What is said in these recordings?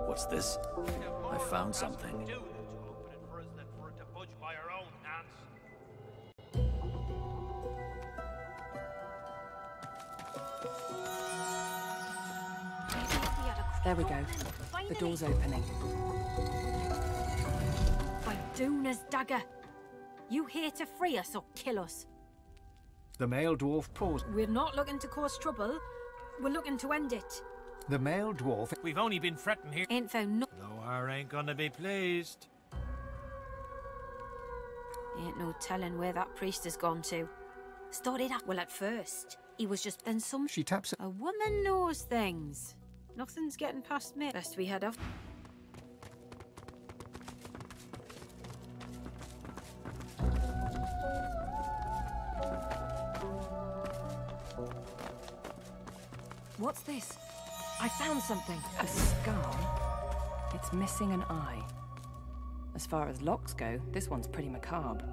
What's this? I found something. There we go. The door's opening. By Doona's dagger. You here to free us or kill us? The male dwarf paused. We're not looking to cause trouble. We're looking to end it. The male dwarf... We've only been fretting here. Ain't found no... Noir ain't gonna be pleased. Ain't no telling where that priest has gone to. Started out well at first. He was just then some... She taps... A woman knows things. Nothing's getting past me. Best we head off. What's this? I found something. A skull. It's missing an eye. As far as locks go, this one's pretty macabre.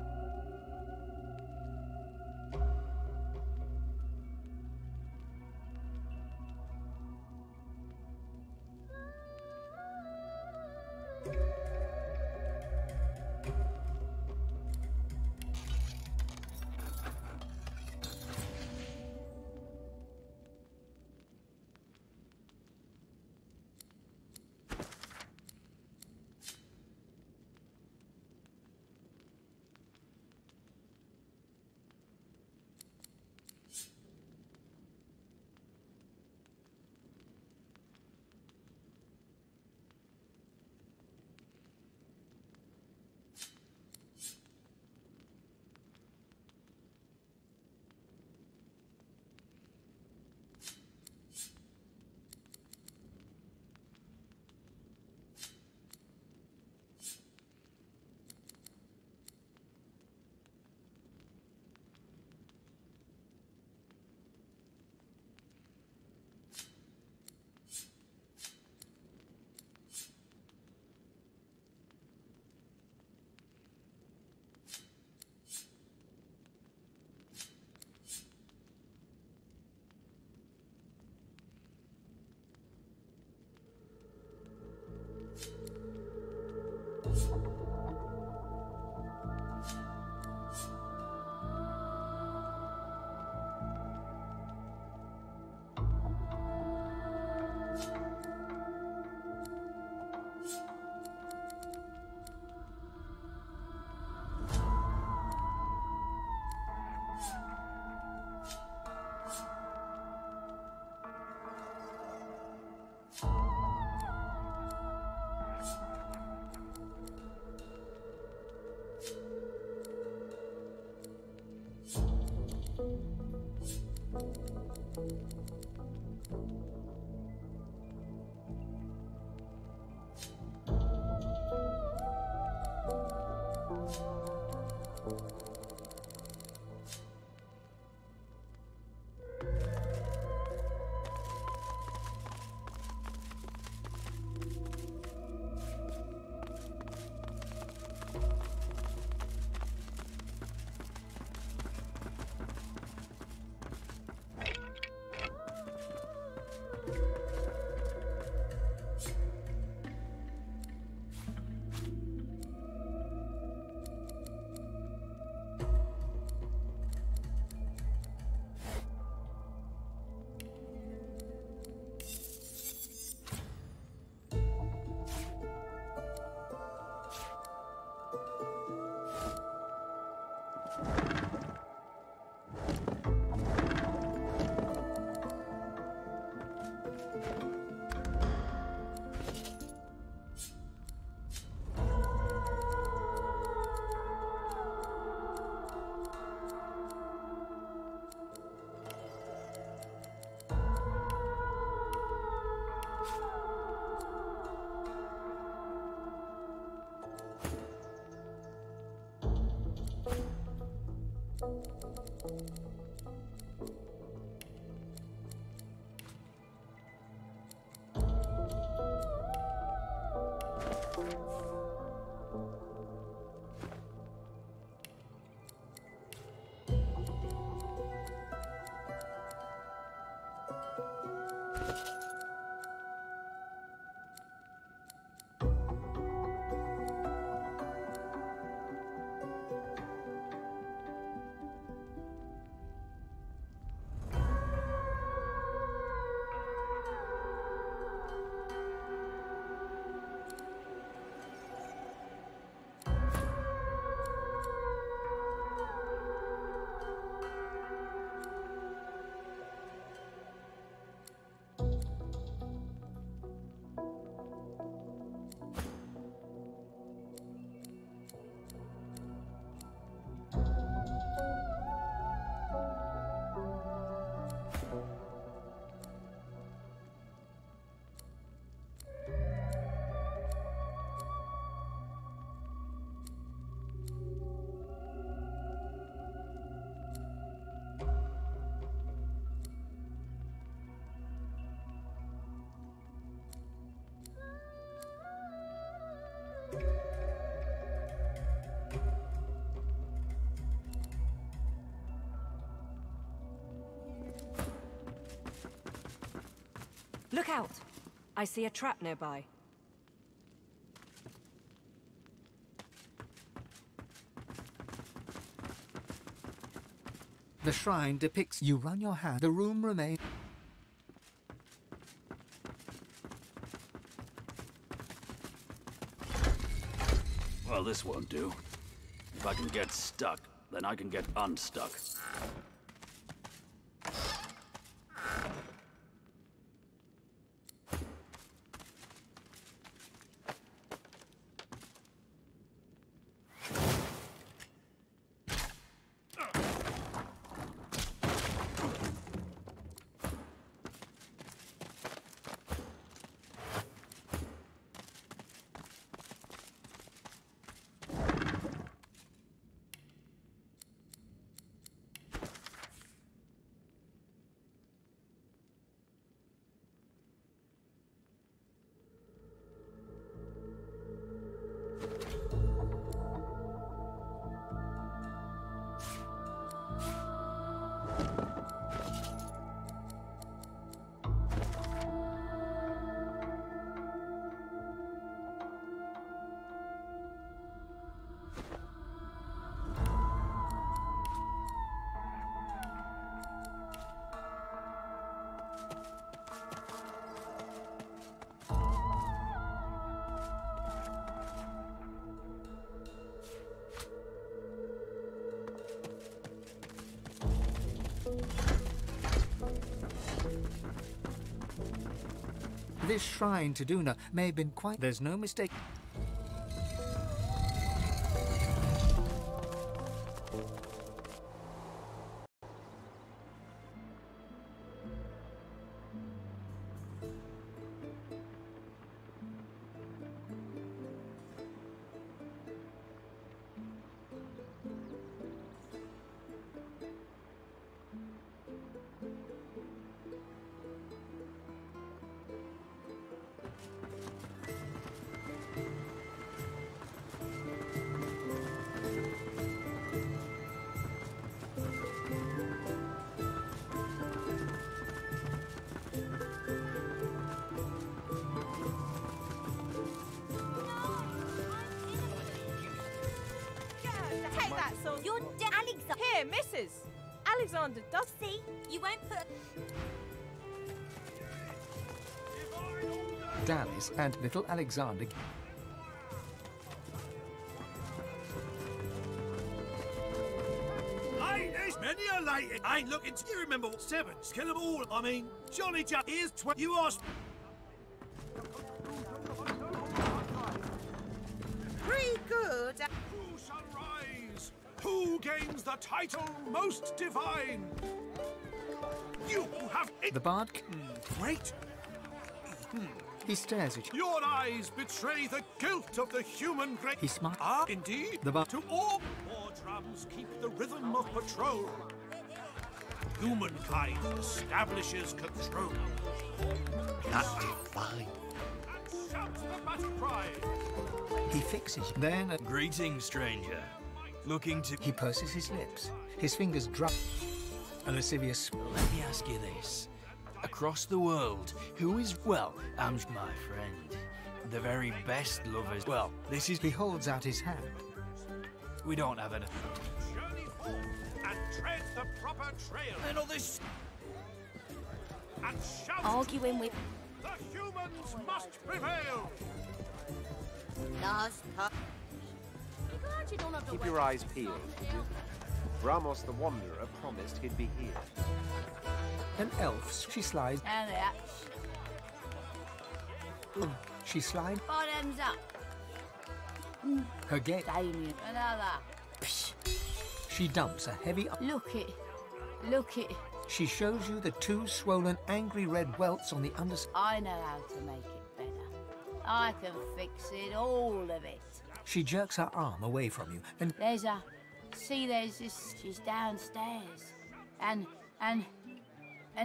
Look out! I see a trap nearby. The shrine depicts you run your hand. The room remains. Well, this won't do. If I can get stuck, then I can get unstuck. This shrine to Duna may have been quite... There's no mistake. You're Alexander. Here, Mrs. Alexander does... See, you won't put... Dallas and little Alexander. There's many a lady. I ain't looking to you remember 7. Kill them all. I mean, Johnny Jack is 20. You asked. Pretty good. Who shall rise? Who gains the title most divine? You have it. The bard... Great. He stares at you. Your eyes betray the guilt of the human great. He's smart. Ah, indeed. The bard... To all war drums keep the rhythm of patrol. Humankind establishes control. Not divine. And shouts the battle cry. He fixes you. Then... Greetings, stranger. Looking to... He purses his lips. His fingers drop. A lascivious... Let me ask you this. Across the world, who is... Well, I'm my friend. The very best lovers... Well, this is... He holds out his hand. We don't have anything. Journey forth and tread the proper trail. And all this... And shout. Arguing with... The humans must prevail. Last part. Keep your eyes peeled. Ramos the Wanderer promised he'd be here. An elf, she slides. And that. She slides. Bottoms up. Her gate. Damien. Another. She dumps a heavy... Look it. Look it. She shows you the 2 swollen, angry red welts on the underside. I know how to make it better. I can fix it, all of it. She jerks her arm away from you and... There's a... See, there's this... She's downstairs. And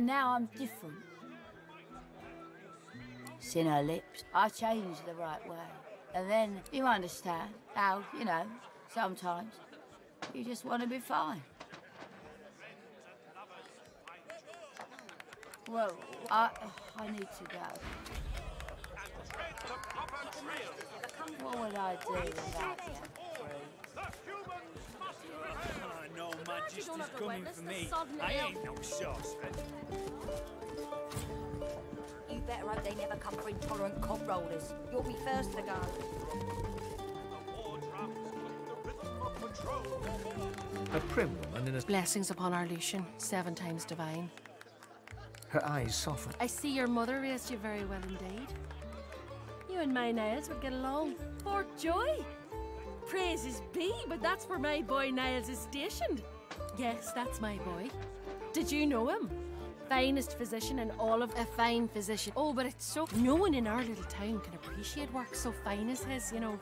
now I'm different. It's in her lips. I changed the right way. And then, you understand how, you know, sometimes you just want to be fine. Well, I need to go. What would I do without you? No Majesty's coming for me. I ain't no saucepan. You better hope they never come for intolerant cop rollers. You'll be first to go. A prim woman in a... Blessings upon our Lucian, 7 times divine. Her eyes soften. I see your mother raised you very well indeed. You and my Niles would get along. For joy! Praises be, but that's where my boy Niles is stationed. Yes, that's my boy. Did you know him? Finest physician in all of... A fine physician. Oh, but it's so... No one in our little town can appreciate work so fine as his, you know.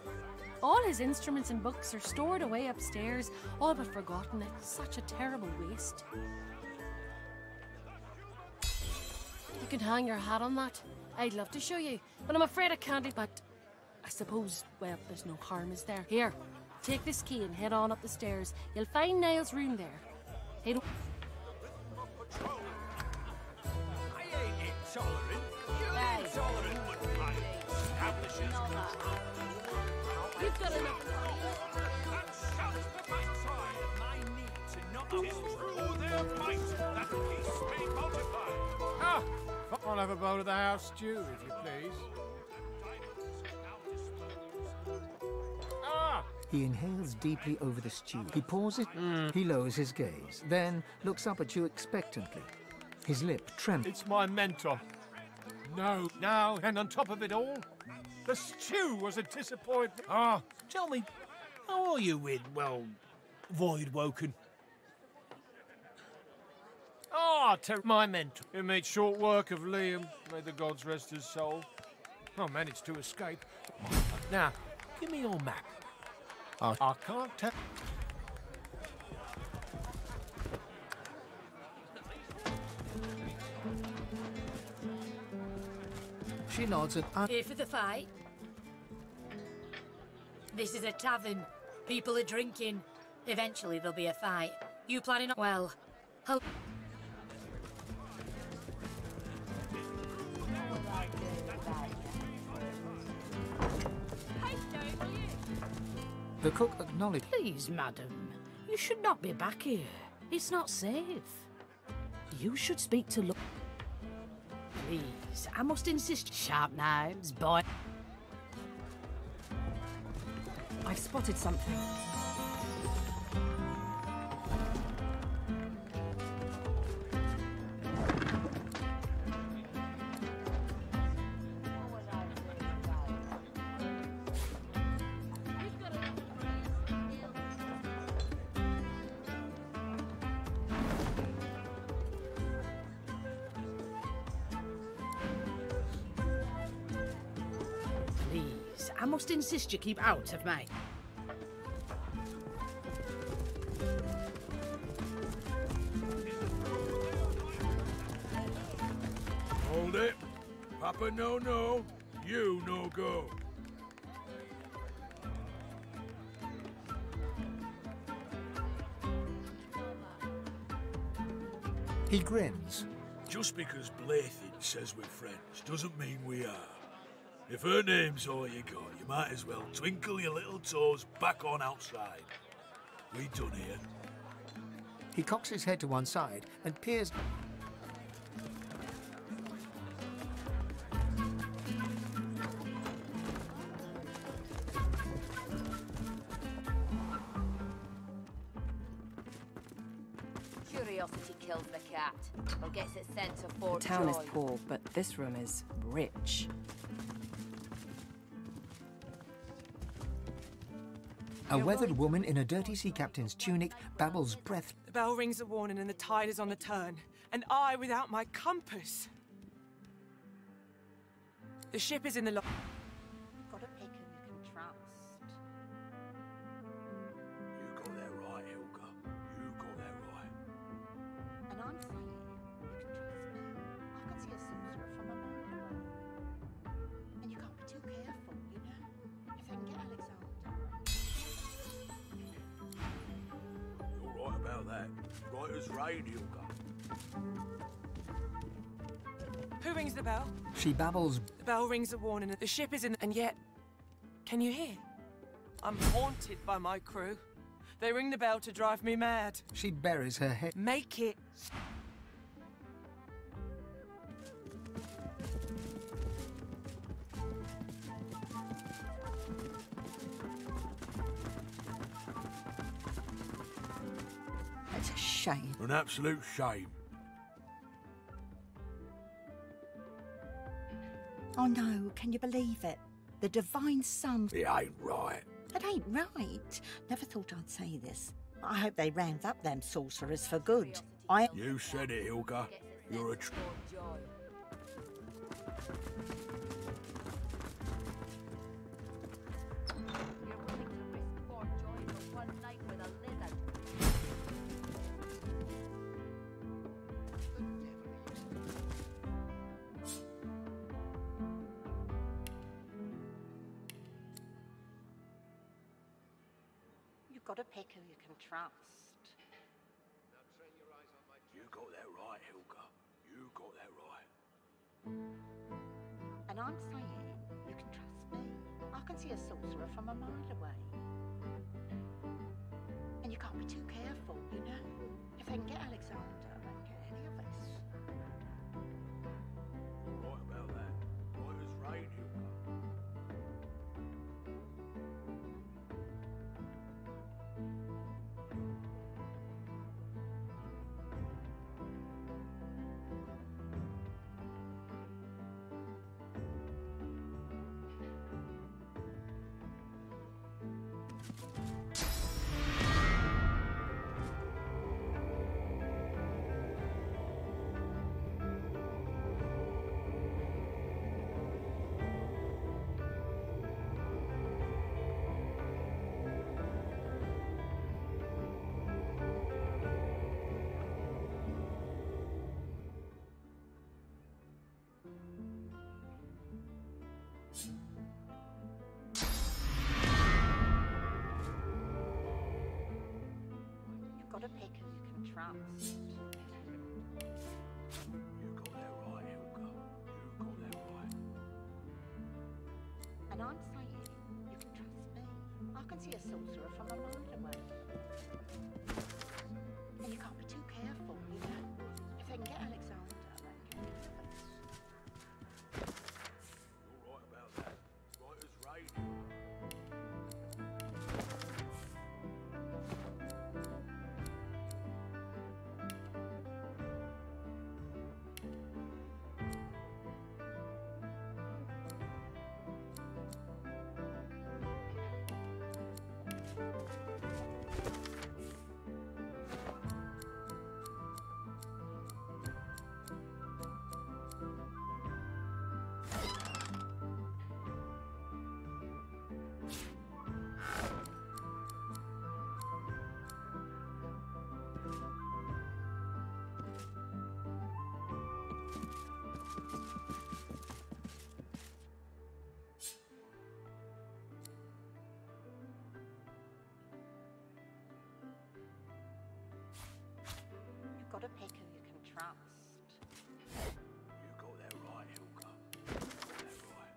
All his instruments and books are stored away upstairs, all but forgotten. It's such a terrible waste. You can hang your hat on that. I'd love to show you, but I'm afraid I can't. But I suppose, well, there's no harm, is there? Here, take this key and head on up the stairs. You'll find Niall's room there. Hey, don't... I ain't intolerant. You're intolerant when I establishes. You've got enough. That shouts the backside of my need to not have through their might that peace may multiply. Ah! I'll have a bowl of the house stew, if you please. Ah! He inhales deeply over the stew. He pours it. He lowers his gaze, then looks up at you expectantly. His lip trembles. It's my mentor. No, no, and on top of it all, the stew was a disappointment. Ah, tell me, how are you with, well, Void Woken? My mentor. He made short work of Liam. May the gods rest his soul. I managed to escape. Now, give me your map. I can't tell. She nods at... Here for the fight? This is a tavern. People are drinking. Eventually there'll be a fight. You planning on... Well... The cook acknowledged. Please, madam, you should not be back here. It's not safe. You should speak to... Please, I must insist. Sharp knives, boy. I've spotted something. Please, I must insist you keep out of my... Hold it. Papa no, you no go. He grins. Just because Blathen says we're friends doesn't mean we are. If her name's all you got, you might as well twinkle your little toes back on outside. We done here. He cocks his head to one side and peers... Curiosity kills the cat, or gets it sent to Fort The town is Joy. poor, but this room is rich. A weathered woman in a dirty sea captain's tunic babbles breath. The bell rings a warning and the tide is on the turn. And I without my compass. The ship is in the... Got a pick who you can trust. You got that right, Helga. You got that right. And I'm saying you can trust me. I can see a sorcerer from a mile away. And you can't be too careful, you know? If they can get Alexander. You're right about that. Right as rain, Helga. Who rings the bell. She babbles. The bell rings a warning that the ship is in, and yet, can you hear? I'm haunted by my crew. They ring the bell to drive me mad. She buries her head. Make it. It's a shame. An absolute shame. Oh no, can you believe it? The divine son. It ain't right. It ain't right. Never thought I'd say this. I hope they round up them sorcerers for good. You said it, Hilka. You're a You've got to pick who you can trust. You got that right, Hilka. You got that right. And I'm saying you can trust me. I can see a sorcerer from a mile away. And you can't be too careful, you know? If they can get Alexander, they won't get any of us. You're right about that. Right as rain, Hilka. You've got to pick who you can trust. You got that right, Hilka. You got that right. And I'm saying you can trust me. I can see a sorcerer from a mile away. And you can't be too careful, you know? If they can get Alexander, they won't get any of us. You're right about that. Right as rain, Hilka. You've got to pick who you can trust. You got that right, Hilka. You got that right.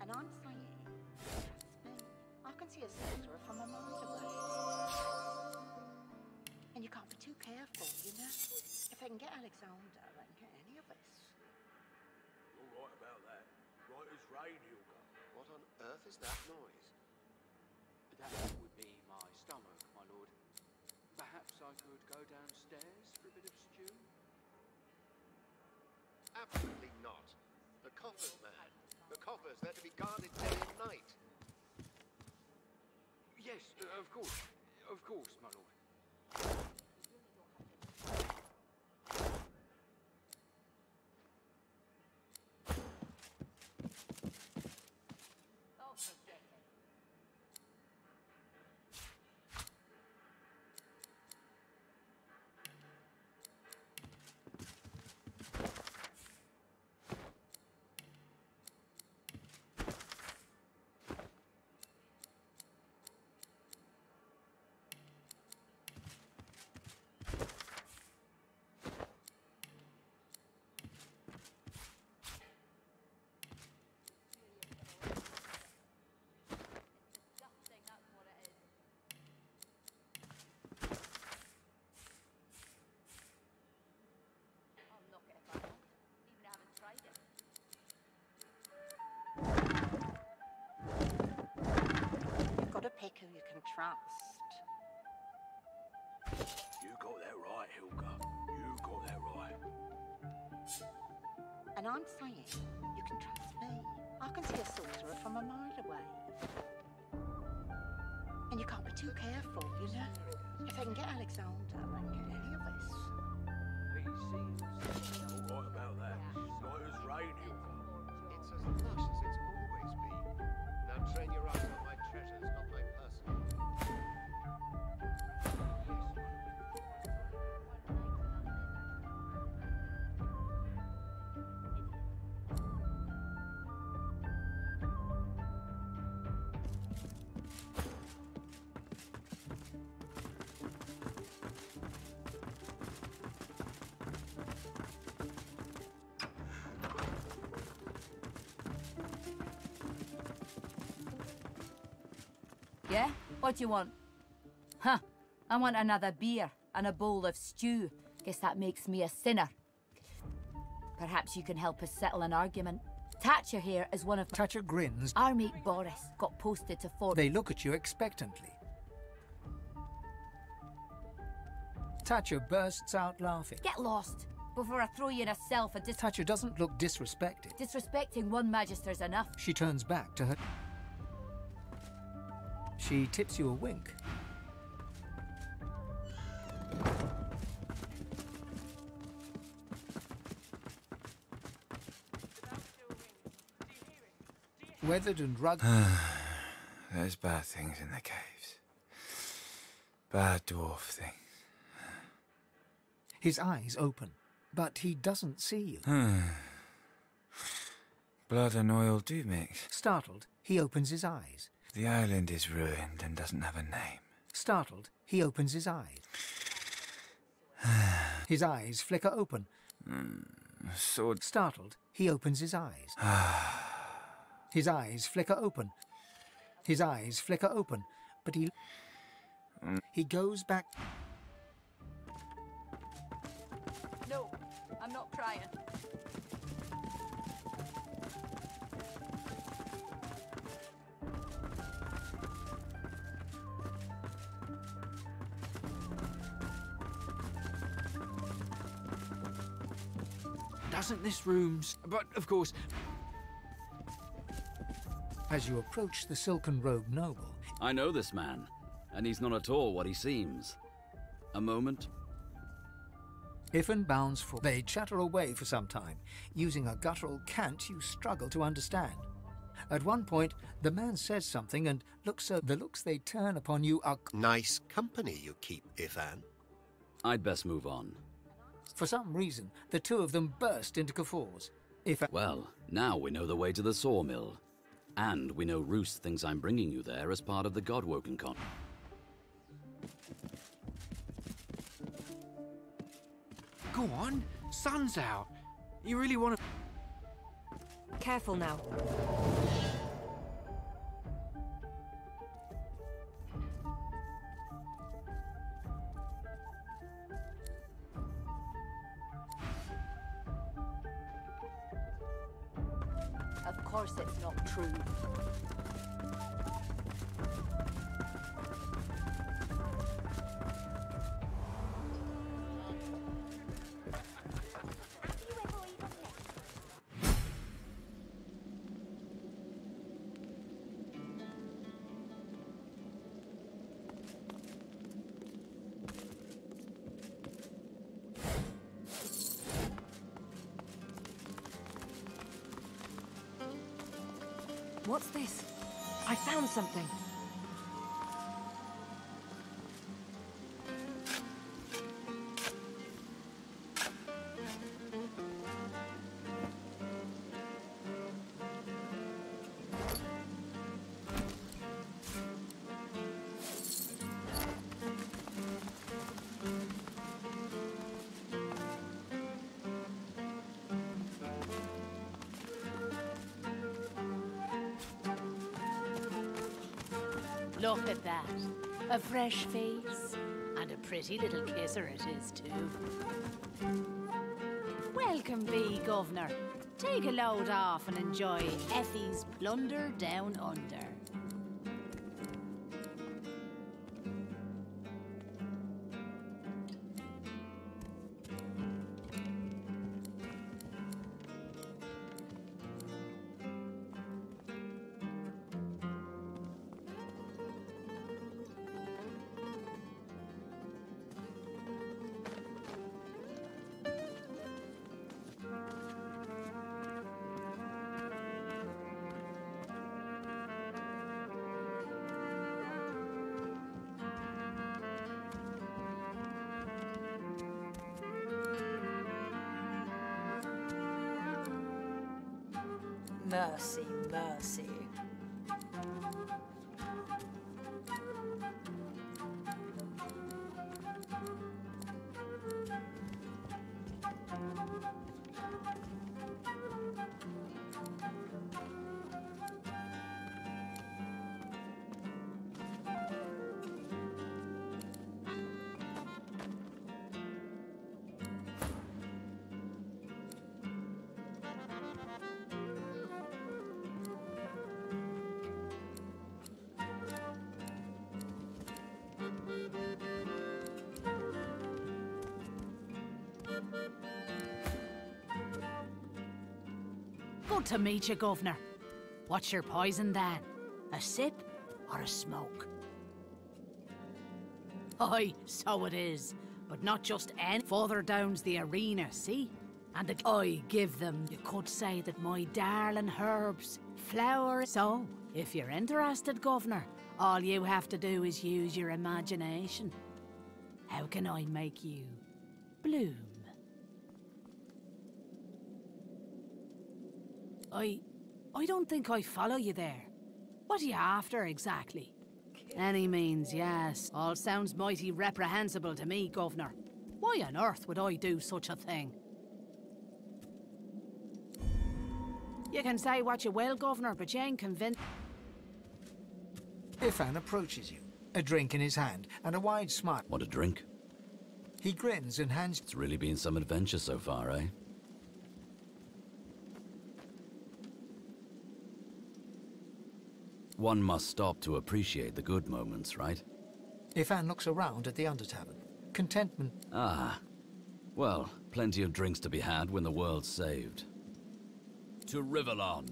And I'm saying, trust me. I can see a sorcerer from a mile away. And you can't be too careful, you know? If they can get Alexander, they won't get any of us. You're right about that. Right as rain, Hilka. What on earth is that noise? That would be my stomach, my lord. Perhaps I could go downstairs for a bit of stew? Absolutely not. The coffers, man. The coffers, they're to be guarded day and night. Yes, of course. Of course, my lord. pick who you can trust. You got that right, Hilka. You got that right. And I'm saying you can trust me. I can see a sorcerer from a mile away. And you can't be too careful, you know? If they can get Alexander, they can get any of us. All right about that. Not as rain, Hilka. It's as lush as it's always been. Now train your eyes on my treasures, not my person. Yeah? What do you want? Huh. I want another beer and a bowl of stew. Guess that makes me a sinner. Perhaps you can help us settle an argument. Thatcher here is one of... Thatcher grins. Our mate Boris got posted to Fort... They look at you expectantly. Thatcher bursts out laughing. Get lost before I throw you in a cell for Thatcher doesn't look disrespected. Disrespecting one magister's enough. She turns back to her... She tips you a wink. Weathered and rugged. There's bad things in the caves. Bad dwarf things. His eyes open, but he doesn't see you. Blood and oil do mix. Startled, he opens his eyes. The island is ruined and doesn't have a name. Startled, he opens his eyes. His eyes flicker open. Sword. Startled, he opens his eyes. His eyes flicker open. His eyes flicker open, but he goes back. No, I'm not crying. Doesn't this room's... But, of course... As you approach the silken-robed noble... I know this man, and he's not at all what he seems. A moment. Iffen bounds for... They chatter away for some time, using a guttural cant you struggle to understand. At one point, the man says something and looks so... The looks they turn upon you are... Nice company you keep, Ivan. I'd best move on. For some reason, the two of them burst into guffaws. Well, now we know the way to the sawmill. And we know Roos thinks I'm bringing you there as part of the Godwoken con. Go on, sun's out. You really want to... Careful now. Of course it's not true. What's this? I found something. Look at that. A fresh face. And a pretty little kisser it is, too. Welcome be, Governor. Take a load off and enjoy Effie's plunder down under. Mercy, mercy. Good to meet you, Governor. What's your poison, then? A sip or a smoke? Aye, so it is. But not just any. Further down's the arena, see? And I give them. You could say that my darling herbs flower. So, if you're interested, Governor, all you have to do is use your imagination. How can I make you bloom? I don't think I follow you there. What are you after, exactly? Any means, yes. All sounds mighty reprehensible to me, Governor. Why on earth would I do such a thing? You can say what you will, Governor, but you ain't convinced. Ifan approaches you, a drink in his hand and a wide smile. Want a drink? He grins and hands... It's really been some adventure so far, eh? One must stop to appreciate the good moments, right? Ifan looks around at the Undertavern. Contentment. Ah. Well, plenty of drinks to be had when the world's saved. To Rivalon.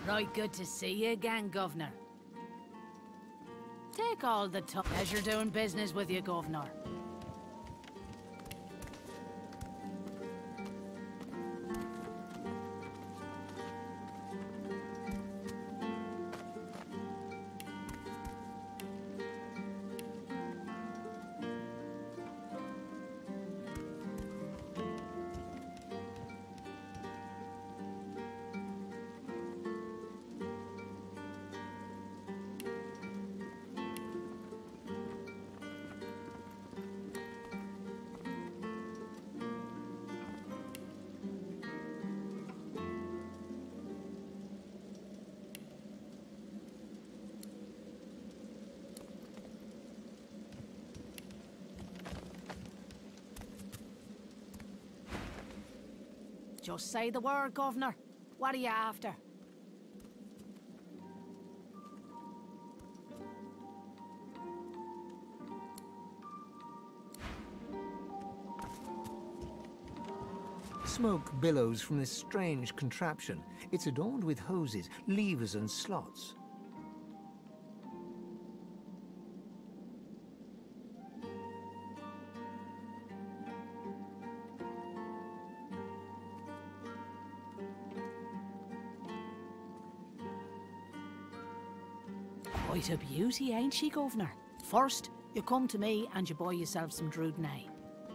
Right, good to see you again, Governor. Take all the time. Pleasure doing business with you, Governor. Just say the word, Governor. What are you after? Smoke billows from this strange contraption. It's adorned with hoses, levers and slots. Quite a beauty, ain't she, Governor? First, you come to me and you buy yourself some Drudnay.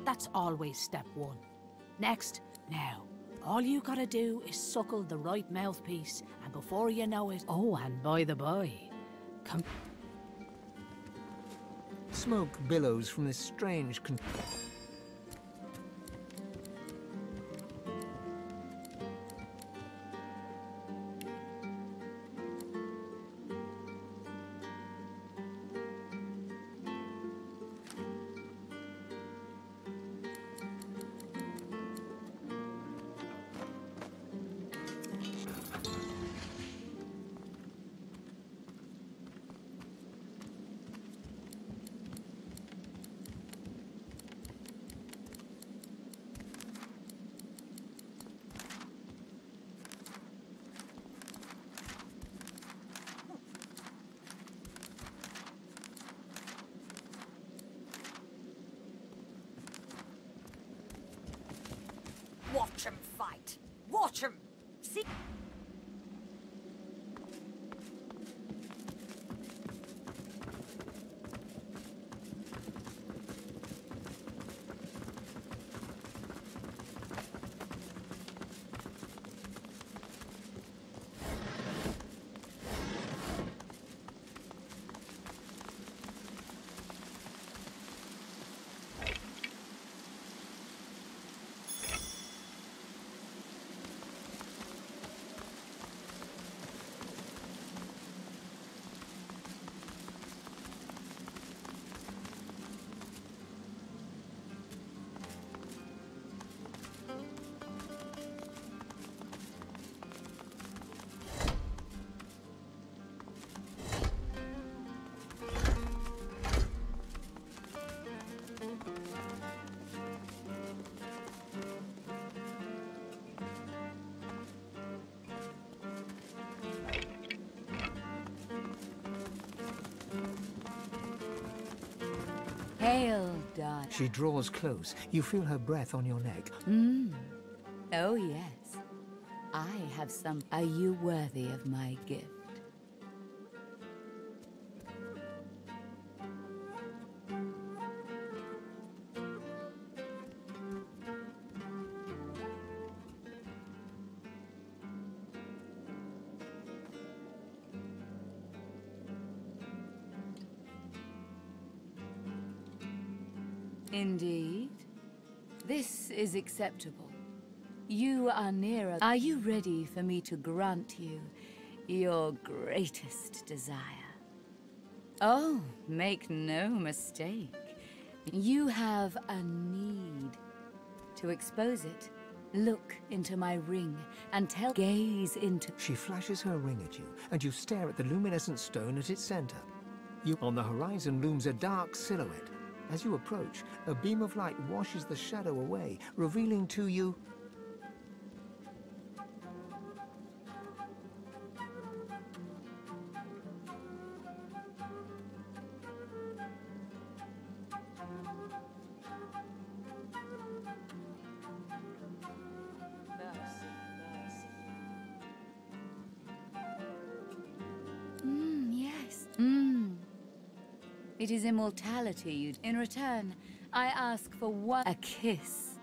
That's always step one. Next, now, all you gotta do is suckle the right mouthpiece, and before you know it... Oh, and by the by, come... Smoke billows from this strange Watch 'em fight. Watch 'em. See? Hail, darling. She draws close. You feel her breath on your neck. Oh, yes. I have some. Are you worthy of my gift? Indeed. This is acceptable. You are nearer. Are you ready for me to grant you your greatest desire? Oh, make no mistake. You have a need. To expose it, look into my ring and gaze into... She flashes her ring at you, and you stare at the luminescent stone at its center. On the horizon looms a dark silhouette. As you approach, a beam of light washes the shadow away, revealing to you... Yes. It is immortality you... In return, I ask for one... A kiss.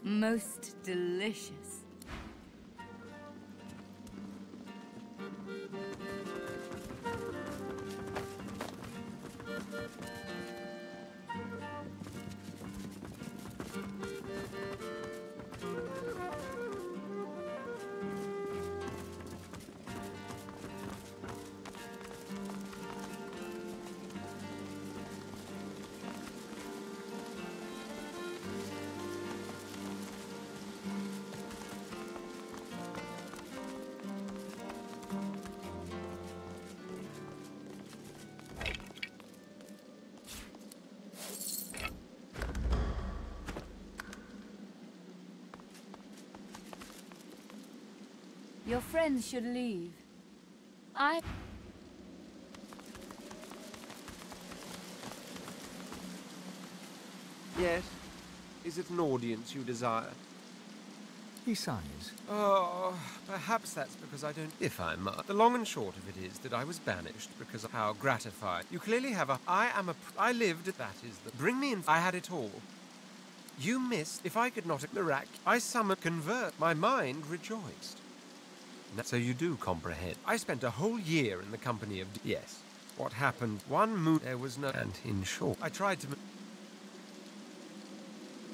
Most delicious. Your friends should leave. Yes? Is it an audience you desire? He sighs. Oh, perhaps that's because I don't... If I must. The long and short of it is that I was banished because of how gratified. You clearly have a... I lived... That is the... Bring me in... I had it all. You missed... If I could not... I summoned... Convert. My mind rejoiced. So you do comprehend. I spent a whole year in the company of... Yes. What happened? One moon... There was no... And in short... I tried to...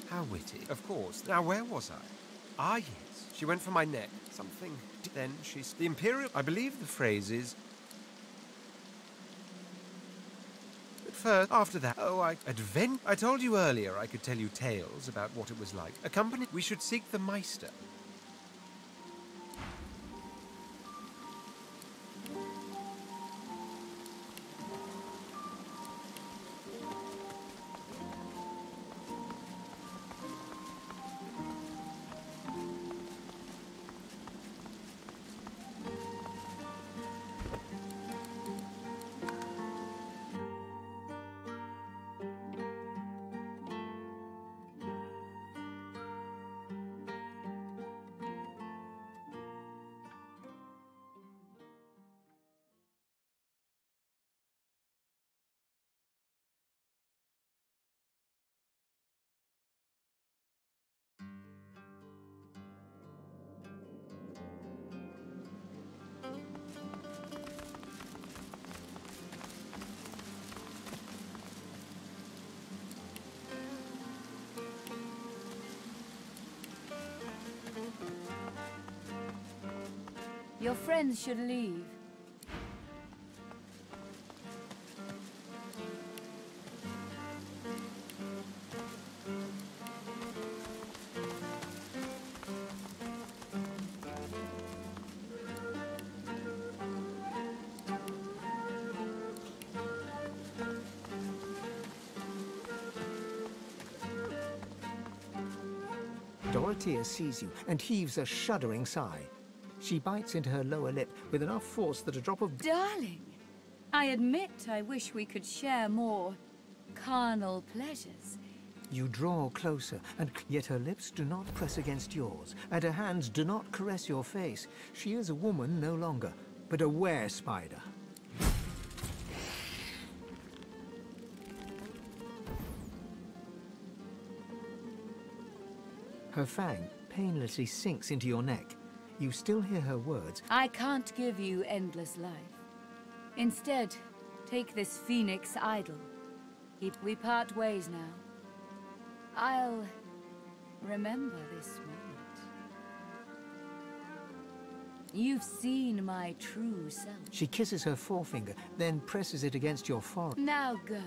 How witty. Of course. Now, where was I? Ah, yes. She went for my neck. Something... Then she... The Imperial... I believe the phrase is... At first, after that... Oh, I told you earlier I could tell you tales about what it was like. A company... We should seek the Meister. Your friends should leave. Dorothea sees you and heaves a shuddering sigh. She bites into her lower lip with enough force that a drop of... Darling, I admit I wish we could share more carnal pleasures. You draw closer, and yet her lips do not press against yours, and her hands do not caress your face. She is a woman no longer, but a were-spider. Her fang painlessly sinks into your neck. You still hear her words. I can't give you endless life. Instead, take this phoenix idol. We part ways now. I'll remember this moment. You've seen my true self. She kisses her forefinger, then presses it against your forehead. Now go.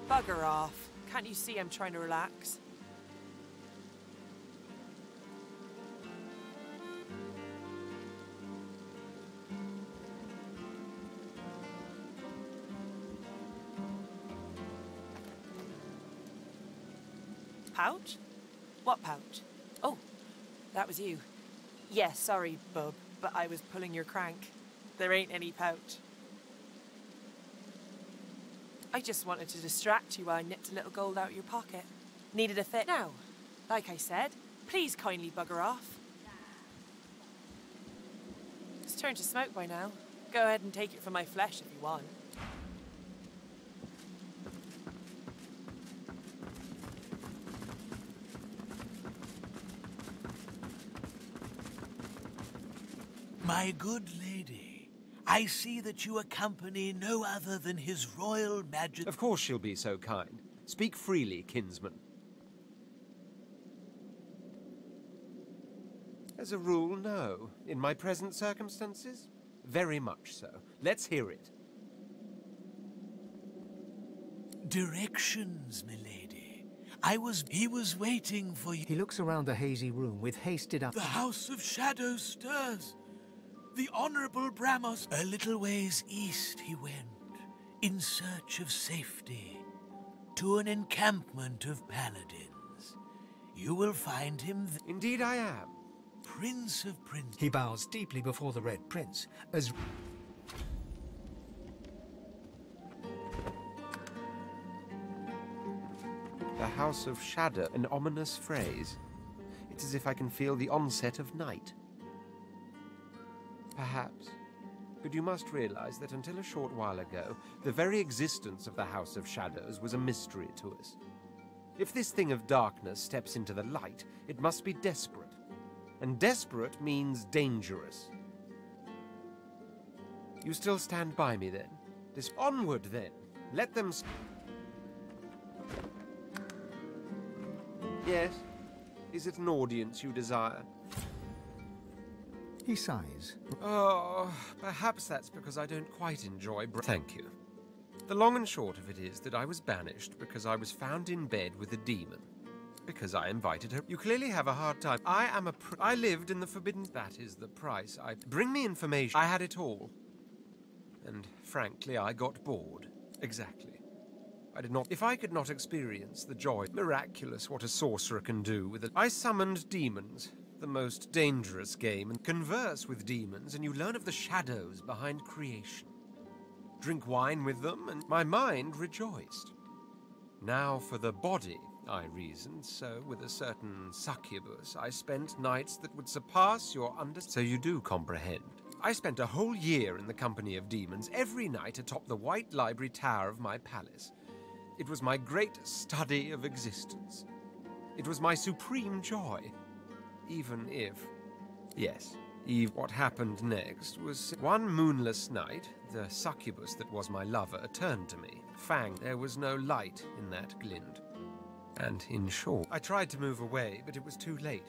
Bugger off. Can't you see I'm trying to relax? Pouch? What pouch? Oh, that was you. Yeah, sorry, bub, but I was pulling your crank. There ain't any pouch. I just wanted to distract you while I nipped a little gold out of your pocket. Needed a fit. Now, like I said, please kindly bugger off. It's turned to smoke by now. Go ahead and take it from my flesh if you want. My good lady, I see that you accompany no other than His Royal Majesty. Of course she'll be so kind. Speak freely, kinsman. As a rule, no. In my present circumstances, very much so. Let's hear it. Directions, milady. He was waiting for you. He looks around the hazy room with hasted up. The House of Shadows stirs. The Honorable Bramos. A little ways east he went, in search of safety, to an encampment of paladins. You will find him. Indeed I am. Prince of Princes. He bows deeply before the Red Prince, as... The House of Shadow, an ominous phrase. It's as if I can feel the onset of night. Perhaps. But you must realize that until a short while ago, the very existence of the House of Shadows was a mystery to us. If this thing of darkness steps into the light, it must be desperate. And desperate means dangerous. You still stand by me then? Onward then. Let them... Yes? Is it an audience you desire? He sighs. Oh, perhaps that's because I don't quite enjoy... Thank you. The long and short of it is that I was banished because I was found in bed with a demon. Because I invited her. You clearly have a hard time. I lived in the forbidden... That is the price. Bring me information. I had it all. And frankly, I got bored. Exactly. I did not... If I could not experience the joy... Miraculous what a sorcerer can do with it. I summoned demons. the most dangerous game, and converse with demons, and you learn of the shadows behind creation. Drink wine with them, and my mind rejoiced. Now for the body, I reasoned, so with a certain succubus I spent nights that would surpass your understanding. So you do comprehend. I spent a whole year in the company of demons, every night atop the white library tower of my palace. It was my great study of existence. It was my supreme joy. Even if... Yes, what happened next was one moonless night, the succubus that was my lover turned to me. Fang, there was no light in that glint. And in short, I tried to move away, but it was too late.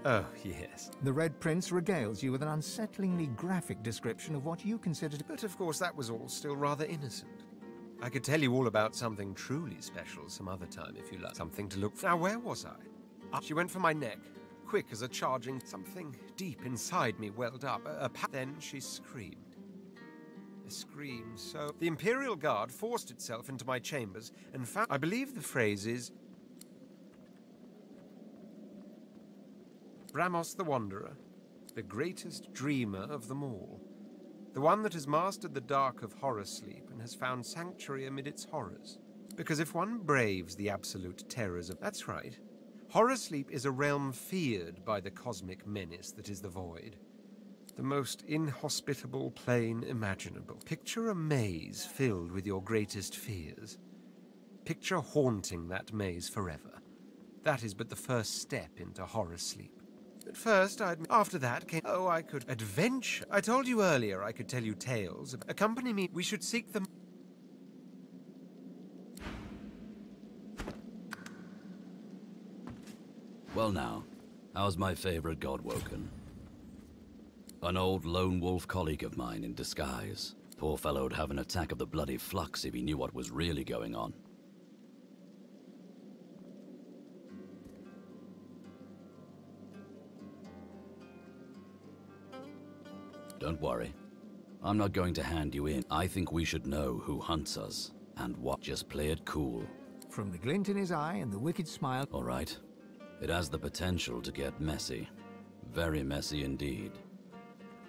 Oh, yes. The Red Prince regales you with an unsettlingly graphic description of what you consider to be... But of course that was all still rather innocent. I could tell you all about something truly special some other time if you like. Something to look for. Now, where was I? She went for my neck, quick as a charging. Something deep inside me welled up. Then she screamed. A scream so... The Imperial Guard forced itself into my chambers and found... I believe the phrase is... Bramos the Wanderer, the greatest dreamer of them all. The one that has mastered the dark of horror sleep and has found sanctuary amid its horrors. Because if one braves the absolute terrors of... That's right. Horror sleep is a realm feared by the cosmic menace that is the void. The most inhospitable plane imaginable. Picture a maze filled with your greatest fears. Picture haunting that maze forever. That is but the first step into horror sleep. At first, after that came... Oh, I could... Adventure. I told you earlier I could tell you tales. Accompany me. We should seek them. Well now, how's my favorite god woken? An old lone wolf colleague of mine in disguise. Poor fellow'd have an attack of the bloody flux if he knew what was really going on. Don't worry. I'm not going to hand you in. I think we should know who hunts us, and what. Just play it cool. From the glint in his eye and the wicked smile... All right. It has the potential to get messy. Very messy indeed.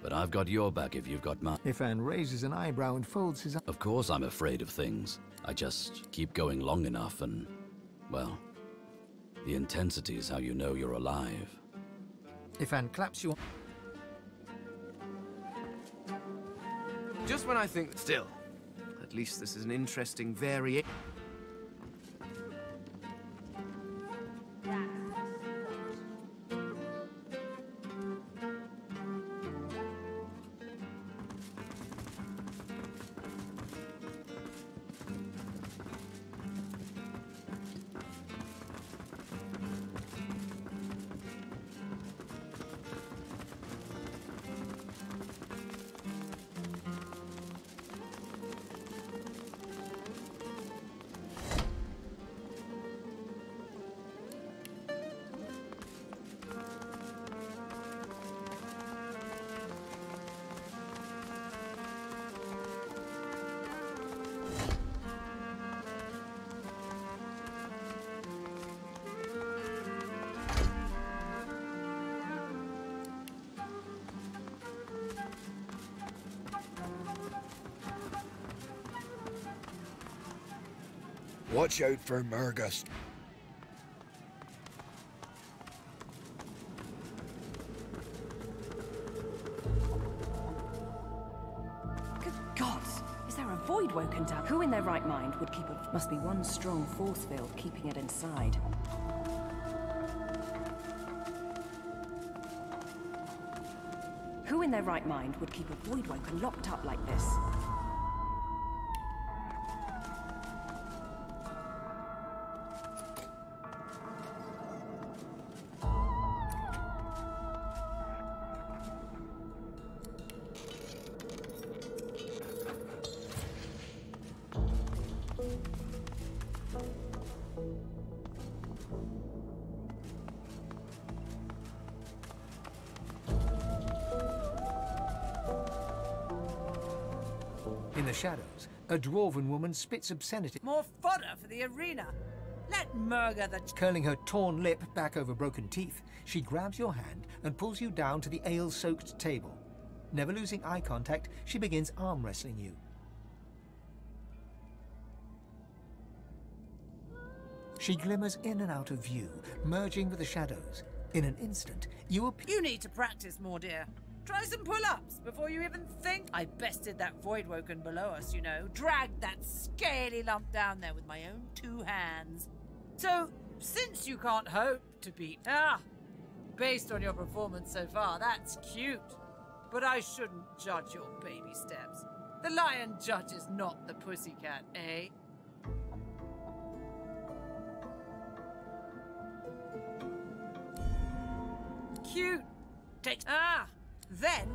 But I've got your back if you've got mine. Ifan raises an eyebrow and folds his... Of course I'm afraid of things. I just keep going long enough and... Well... The intensity is how you know you're alive. Ifan claps you... Just when I think... Still, at least this is an interesting variation. Watch out for Murgus. Good gods! Is there a void woken down? Who in their right mind would keep a... Must be one strong force field keeping it inside. Who in their right mind would keep a void woken locked up like this? shadows, a dwarven woman spits obscenity, More fodder for the arena. Let Murga the... curling her torn lip back over broken teeth. She grabs your hand and pulls you down to the ale-soaked table. Never losing eye contact, she begins arm wrestling you. She glimmers in and out of view, merging with the shadows. In an instant, you appear... You need to practice more, dear. Try some pull-ups before you even think. I bested that void-woken below us, you know. Dragged that scaly lump down there with my own 2 hands. So, since you can't hope to beat... based on your performance so far, that's cute. But I shouldn't judge your baby steps. The lion judges not the pussycat, eh? Cute. Then...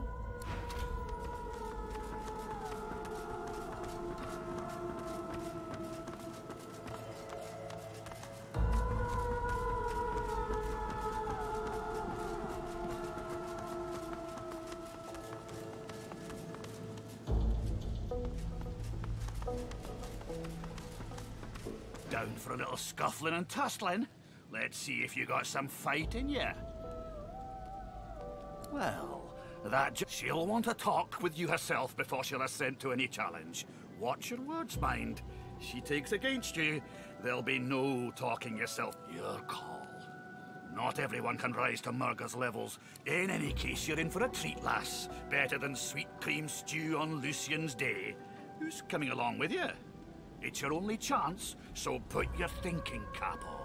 Down for a little scuffling and tussling? Let's see if you got some fight in you. Well, she'll want to talk with you herself before she'll assent to any challenge. Watch your words, mind. She takes against you, there'll be no talking yourself. Your call. Not everyone can rise to Murga's levels. In any case, you're in for a treat, lass. Better than sweet cream stew on Lucian's day. Who's coming along with you? It's your only chance, so put your thinking cap on.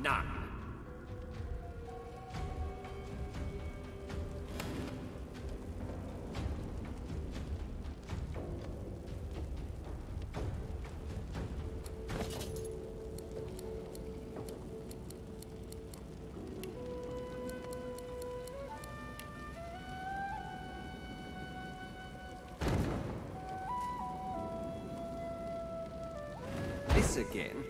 none. This again?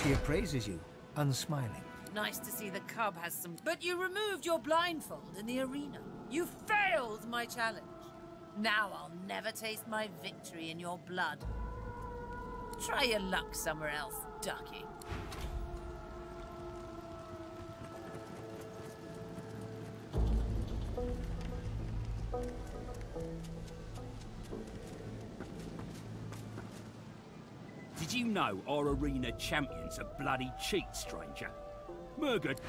She appraises you, unsmiling. Nice to see the cub has some... But you removed your blindfold in the arena. You failed my challenge. Now I'll never taste my victory in your blood. Try your luck somewhere else, ducky. Did you know our arena champion's a bloody cheat, stranger? Murdered.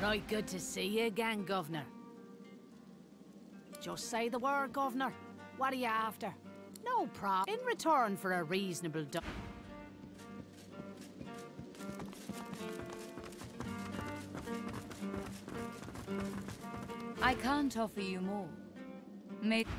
Right, good to see you again, Governor. Just say the word, Governor. What are you after? No problem. In return for a reasonable I can't offer you more. Maybe...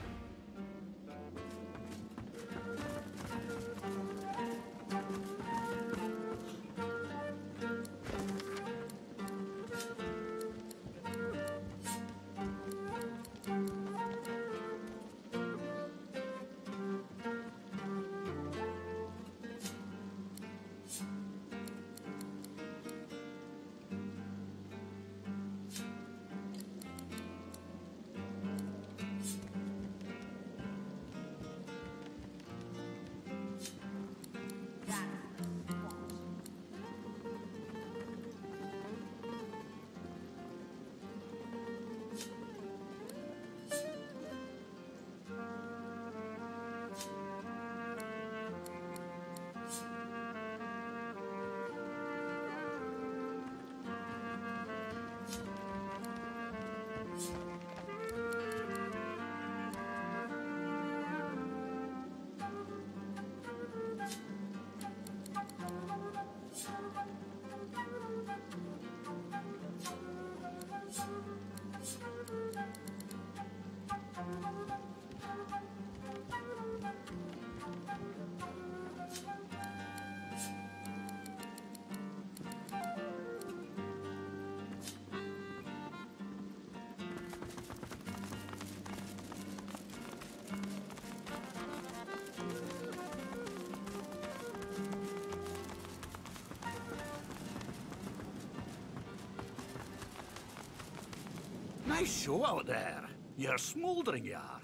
Nice show out there. You're smouldering, you are.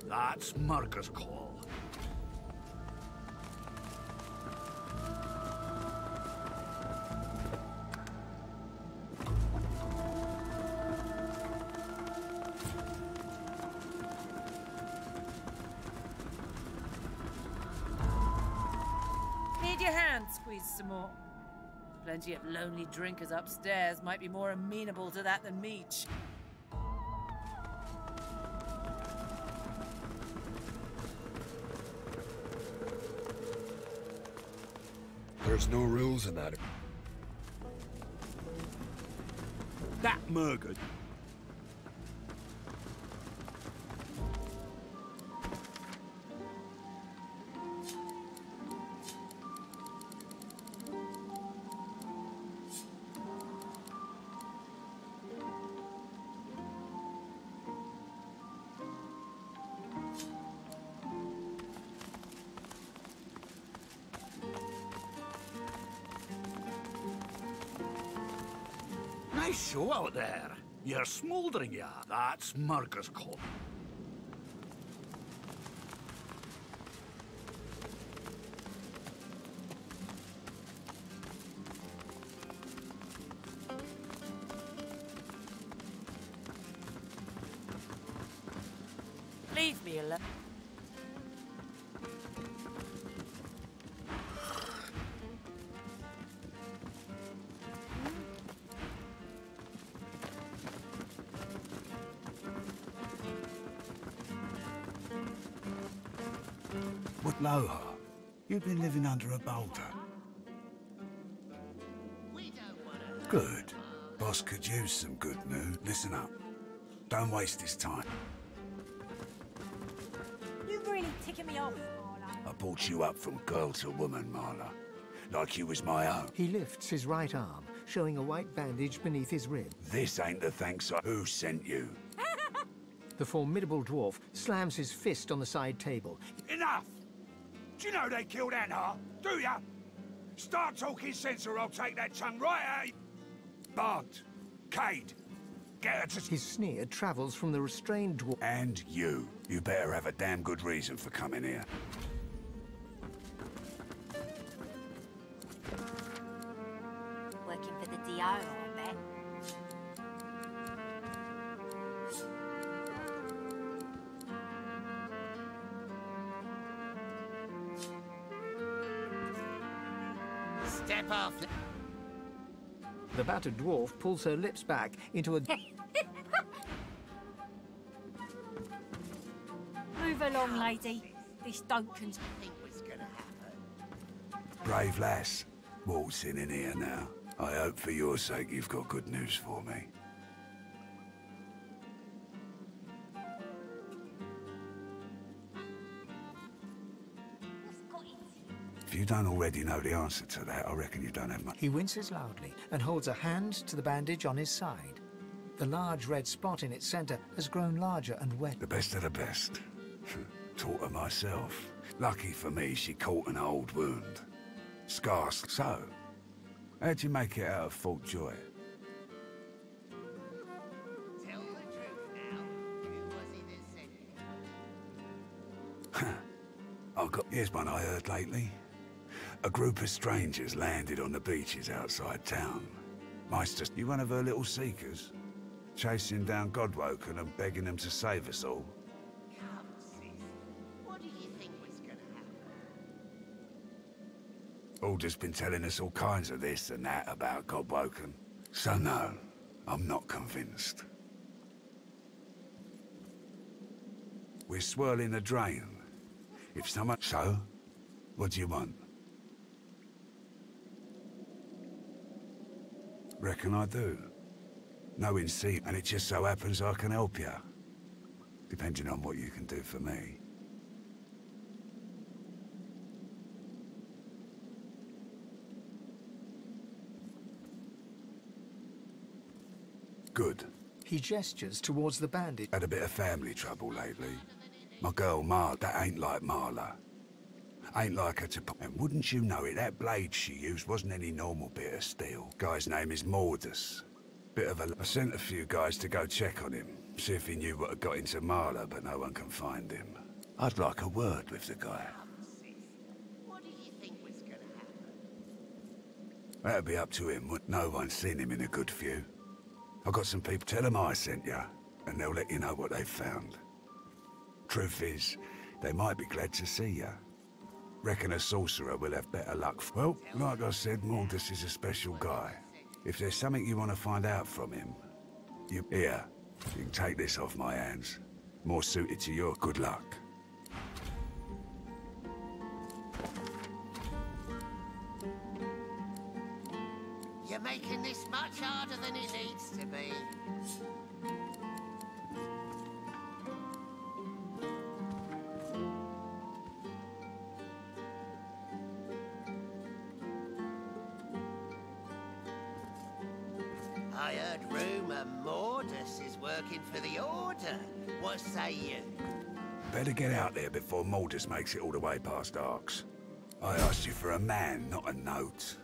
That's Murga's call. Need your hand squeezed some more. Plenty of lonely drinkers upstairs might be more amenable to that than me. There's no rules in that. That murdered. Nice show out there. You're smouldering, you are. That's Murga's call. Leave me alone. What lower? You've been living under a boulder. Good. Boss could use some good news. Listen up. Don't waste his time. You're really ticking me off. I brought you up from girl to woman, Marla. Like you was my own. He lifts his right arm, showing a white bandage beneath his rib. This ain't the thanks I... Who sent you? The formidable dwarf slams his fist on the side table. Enough! Do you know they killed Anna? Do ya? Start talking sense or I'll take that tongue right out. Bart, Cade, get her to... His sneer travels from the restrained dwarf... And you. You better have a damn good reason for coming here. Working for the DO, I bet. Step off. The battered dwarf pulls her lips back into a... Move along, lady. This don't think was gonna happen. Brave lass. Waltzing in here now. I hope for your sake you've got good news for me. If you don't already know the answer to that, I reckon you don't have much. He winces loudly and holds a hand to the bandage on his side. The large red spot in its center has grown larger and wet. The best of the best. Taught her myself. Lucky for me, she caught an old wound. Scars. So, how'd you make it out of Fort Joy? Tell the truth now. Who was it that sent you? Here's one I heard lately. A group of strangers landed on the beaches outside town. Meister, you one of her little seekers? Chasing down Godwoken and begging them to save us all? Come, sis. What do you think was gonna happen? Alder's been telling us all kinds of this and that about Godwoken. So no, I'm not convinced. We're swirling the drain. If someone... So? What do you want? Reckon I do. Knowing C, and it just so happens I can help you. Depending on what you can do for me. Good. He gestures towards the bandage. Had a bit of family trouble lately. My girl, Mar, that ain't like Marla. Ain't like her to... And wouldn't you know it, that blade she used wasn't any normal bit of steel. Guy's name is Mordus. Bit of a... I sent a few guys to go check on him. See if he knew what had got into Marla, but no one can find him. I'd like a word with the guy. What do you think was gonna happen? That'd be up to him. No one's seen him in a good few. I got some people... Tell them I sent you, and they'll let you know what they've found. Truth is, they might be glad to see you. Reckon a sorcerer will have better luck. Well, like I said, Mordus is a special guy. If there's something you want to find out from him, you can take this off my hands. More suited to your good luck. You're making this much harder than it needs to be. I heard rumour Mordus is working for the Order. What say you? Better get out there before Mordus makes it all the way past Arcs. I asked you for a man, not a note.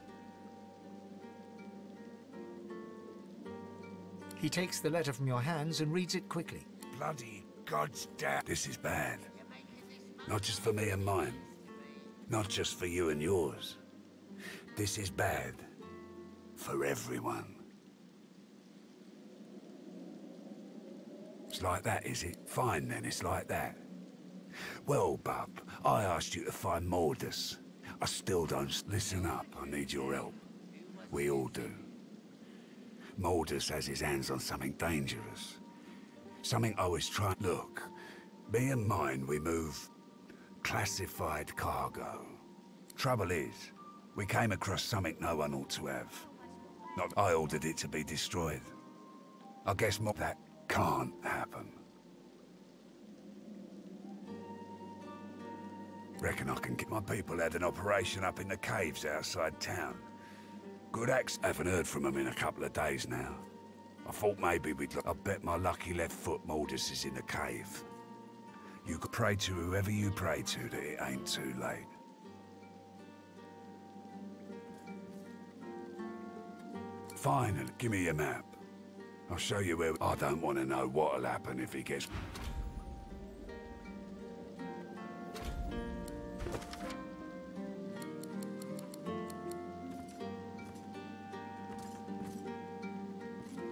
He takes the letter from your hands and reads it quickly. Bloody goddamn. This is bad. Not just for me and mine. Not just for you and yours. This is bad. For everyone. It's like that, is it? Fine then, it's like that. Well, bub, I asked you to find Mordus. I still don't. Listen up, I need your help. We all do. Mordus has his hands on something dangerous. Something I was trying... Look, me and mine, we move classified cargo. Trouble is, we came across something no one ought to have. Not I ordered it to be destroyed. I guess more that can't happen. Reckon I can get my people had an operation up in the caves outside town. Good axe. Haven't heard from them in a couple of days now. I thought maybe we'd look. I bet my lucky left foot Mordus is in the cave. You could pray to whoever you pray to that it ain't too late. Fine, and give me your map. I'll show you where... I don't want to know what'll happen if he gets...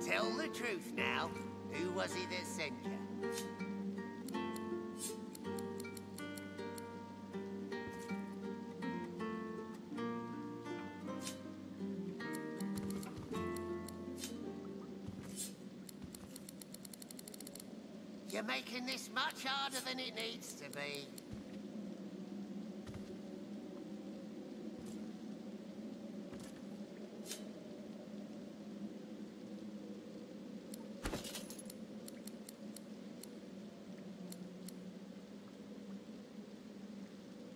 Tell the truth now. Who was it that sent you? You're making this much harder than it needs to be.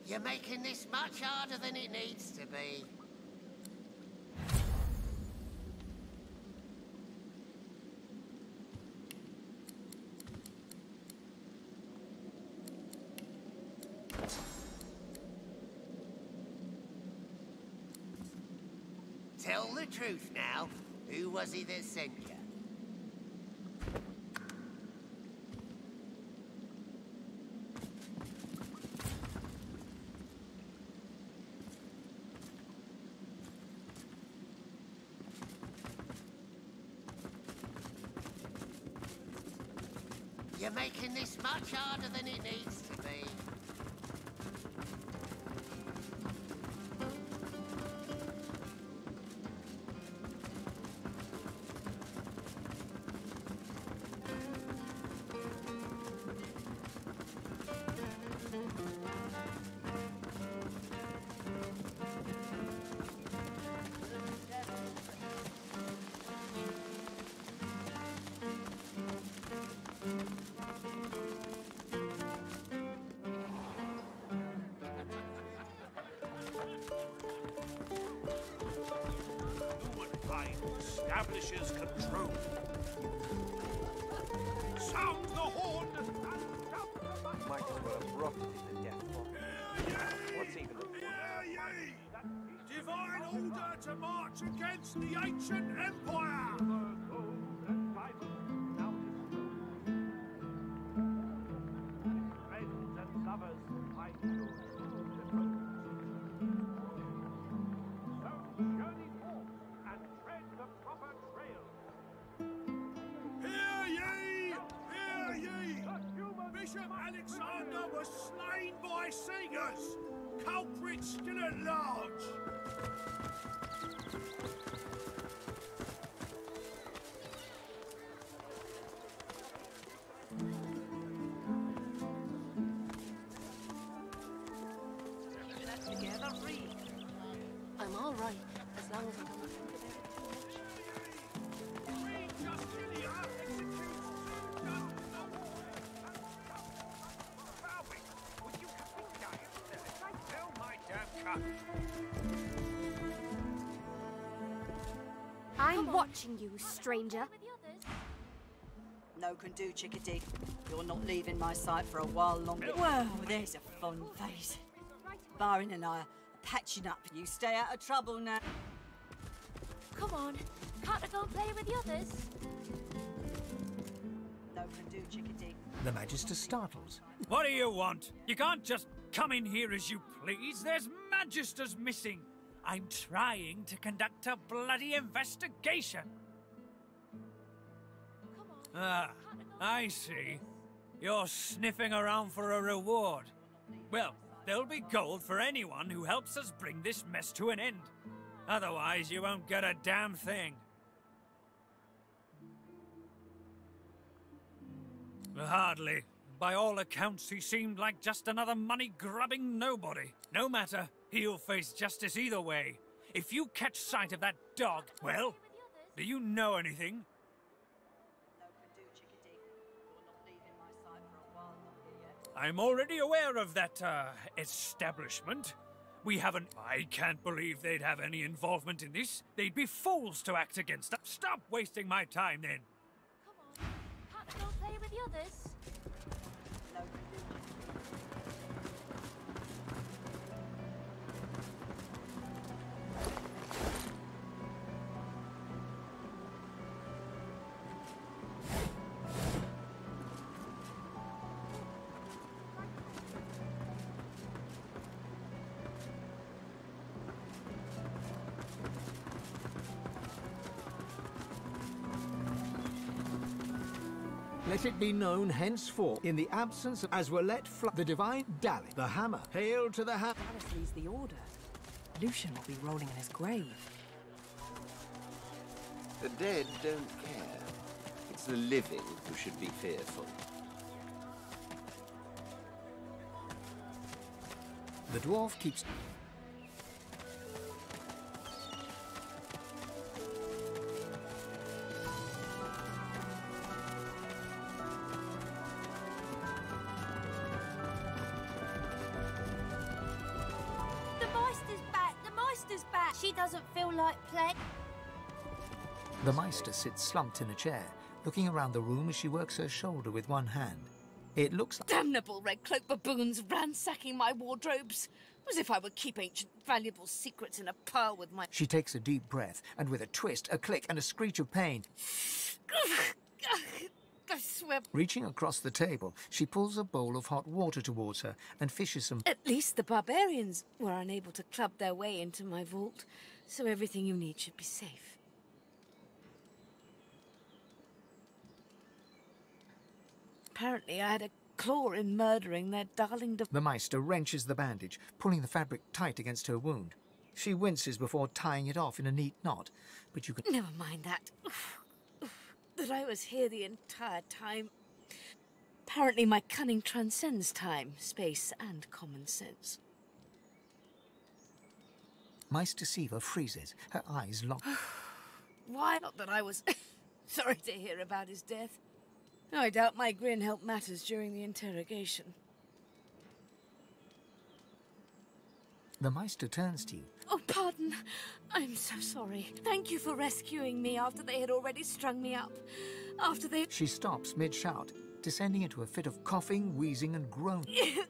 You're making this much harder than it needs to be. Tell the truth now. Who was it that sent you? You're making this much harder than it needs to be. Establishes control. Sound the horn and shout the might. Might as well have rotted in the death box. What's even the point? Divine order to march against the ancient empire. Friends and lovers, fight your Alexander was slain by singers, culprits still at large. Together, read. I'm all right, as long as I don't think I'm watching you, stranger. No can do, chickadee. You're not leaving my sight for a while longer. Whoa, there's a fun face. Byron and I are patching up. You stay out of trouble now. Come on, can't I go and play with the others? No can do, chickadee. The Magister startles. What do you want? You can't just come in here as you please. There's Magisters missing. I'm trying to conduct a bloody investigation. Come on, Ah, I see. You're sniffing around for a reward. Well, there'll be gold for anyone who helps us bring this mess to an end. Otherwise, you won't get a damn thing. Hardly. By all accounts, he seemed like just another money-grubbing nobody. No matter, he'll face justice either way. If you catch sight of that dog, well, do you know anything? I'm already aware of that, establishment. We haven't... I can't believe they'd have any involvement in this. They'd be fools to act against us. Stop wasting my time, then. Can't I go play with the others? Let it be known henceforth, in the absence of, as were let fly, the divine Dally, the hammer. Hail to the hammer. Dallas leads the order. Lucian will be rolling in his grave. The dead don't care. It's the living who should be fearful. The dwarf keeps... She doesn't feel like playing. The Meister sits slumped in a chair, looking around the room as she works her shoulder with one hand. It looks like... Damnable red cloak baboons ransacking my wardrobes. As if I would keep ancient valuable secrets in a pile with my... She takes a deep breath, and with a twist, a click, and a screech of pain... I swear... Reaching across the table, she pulls a bowl of hot water towards her and fishes some... At least the barbarians were unable to club their way into my vault, so everything you need should be safe. Apparently I had a claw in murdering their darling... The Meister wrenches the bandage, pulling the fabric tight against her wound. She winces before tying it off in a neat knot, but you can... Never mind that. That I was here the entire time. Apparently my cunning transcends time, space, and common sense. Meister Siva freezes, her eyes locked. Why? Not that I was sorry to hear about his death. I doubt my grin helped matters during the interrogation. The Meister turns to you. Oh, pardon. I'm so sorry. Thank you for rescuing me after they had already strung me up. After they... She stops mid-shout, descending into a fit of coughing, wheezing, and groaning. If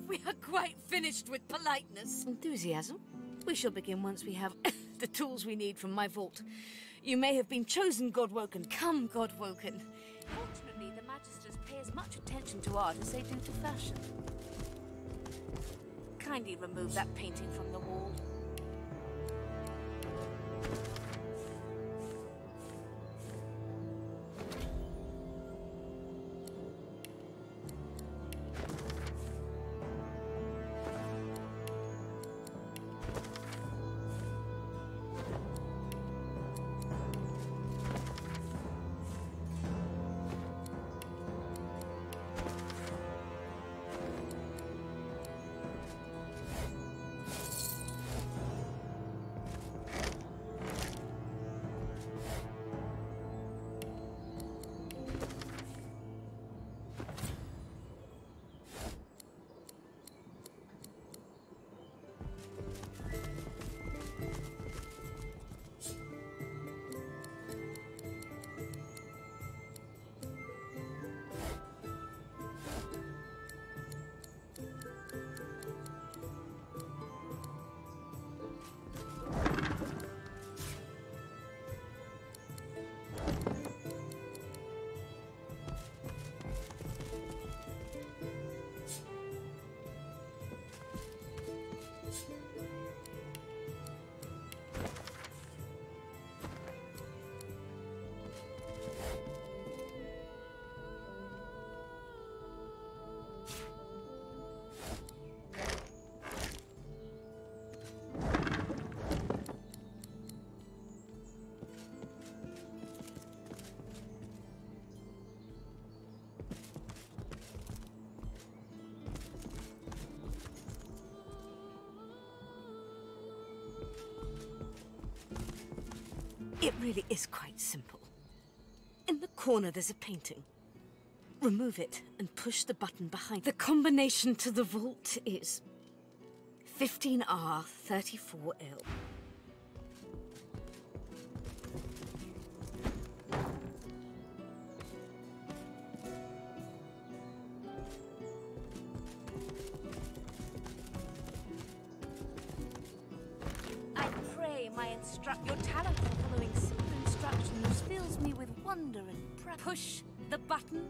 we are quite finished with politeness. Enthusiasm? We shall begin once we have the tools we need from my vault. You may have been chosen, Godwoken. Come, Godwoken. Fortunately, the Magisters pay as much attention to art as they do to fashion. Kindly remove that painting from the wall. It really is quite simple. In the corner, there's a painting. Remove it and push the button behind. The combination to the vault is 15R34L. I pray your talent for following simple instructions fills me with wonder and pride. Push the button.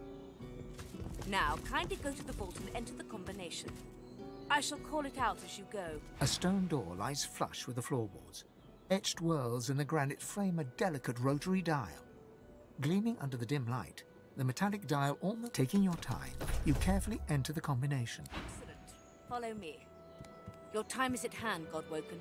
Now, kindly go to the vault and enter the combination. I shall call it out as you go. A stone door lies flush with the floorboards. Etched whorls in the granite frame a delicate rotary dial. Gleaming under the dim light, the metallic dial almost taking your time, you carefully enter the combination. Excellent. Follow me. Your time is at hand, Godwoken.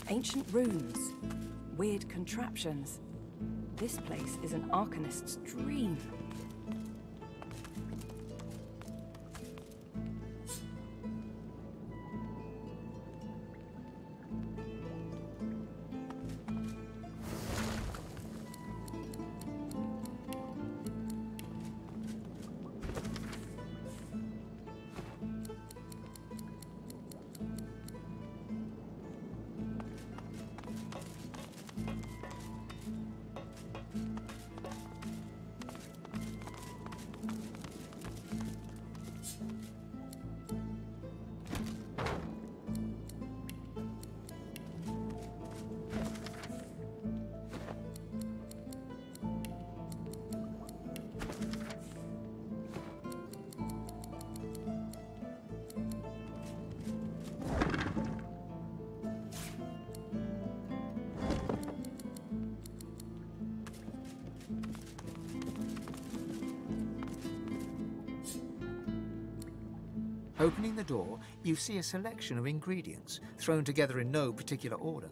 Ancient runes, weird contraptions. This place is an arcanist's dream. Opening the door, you see a selection of ingredients, thrown together in no particular order.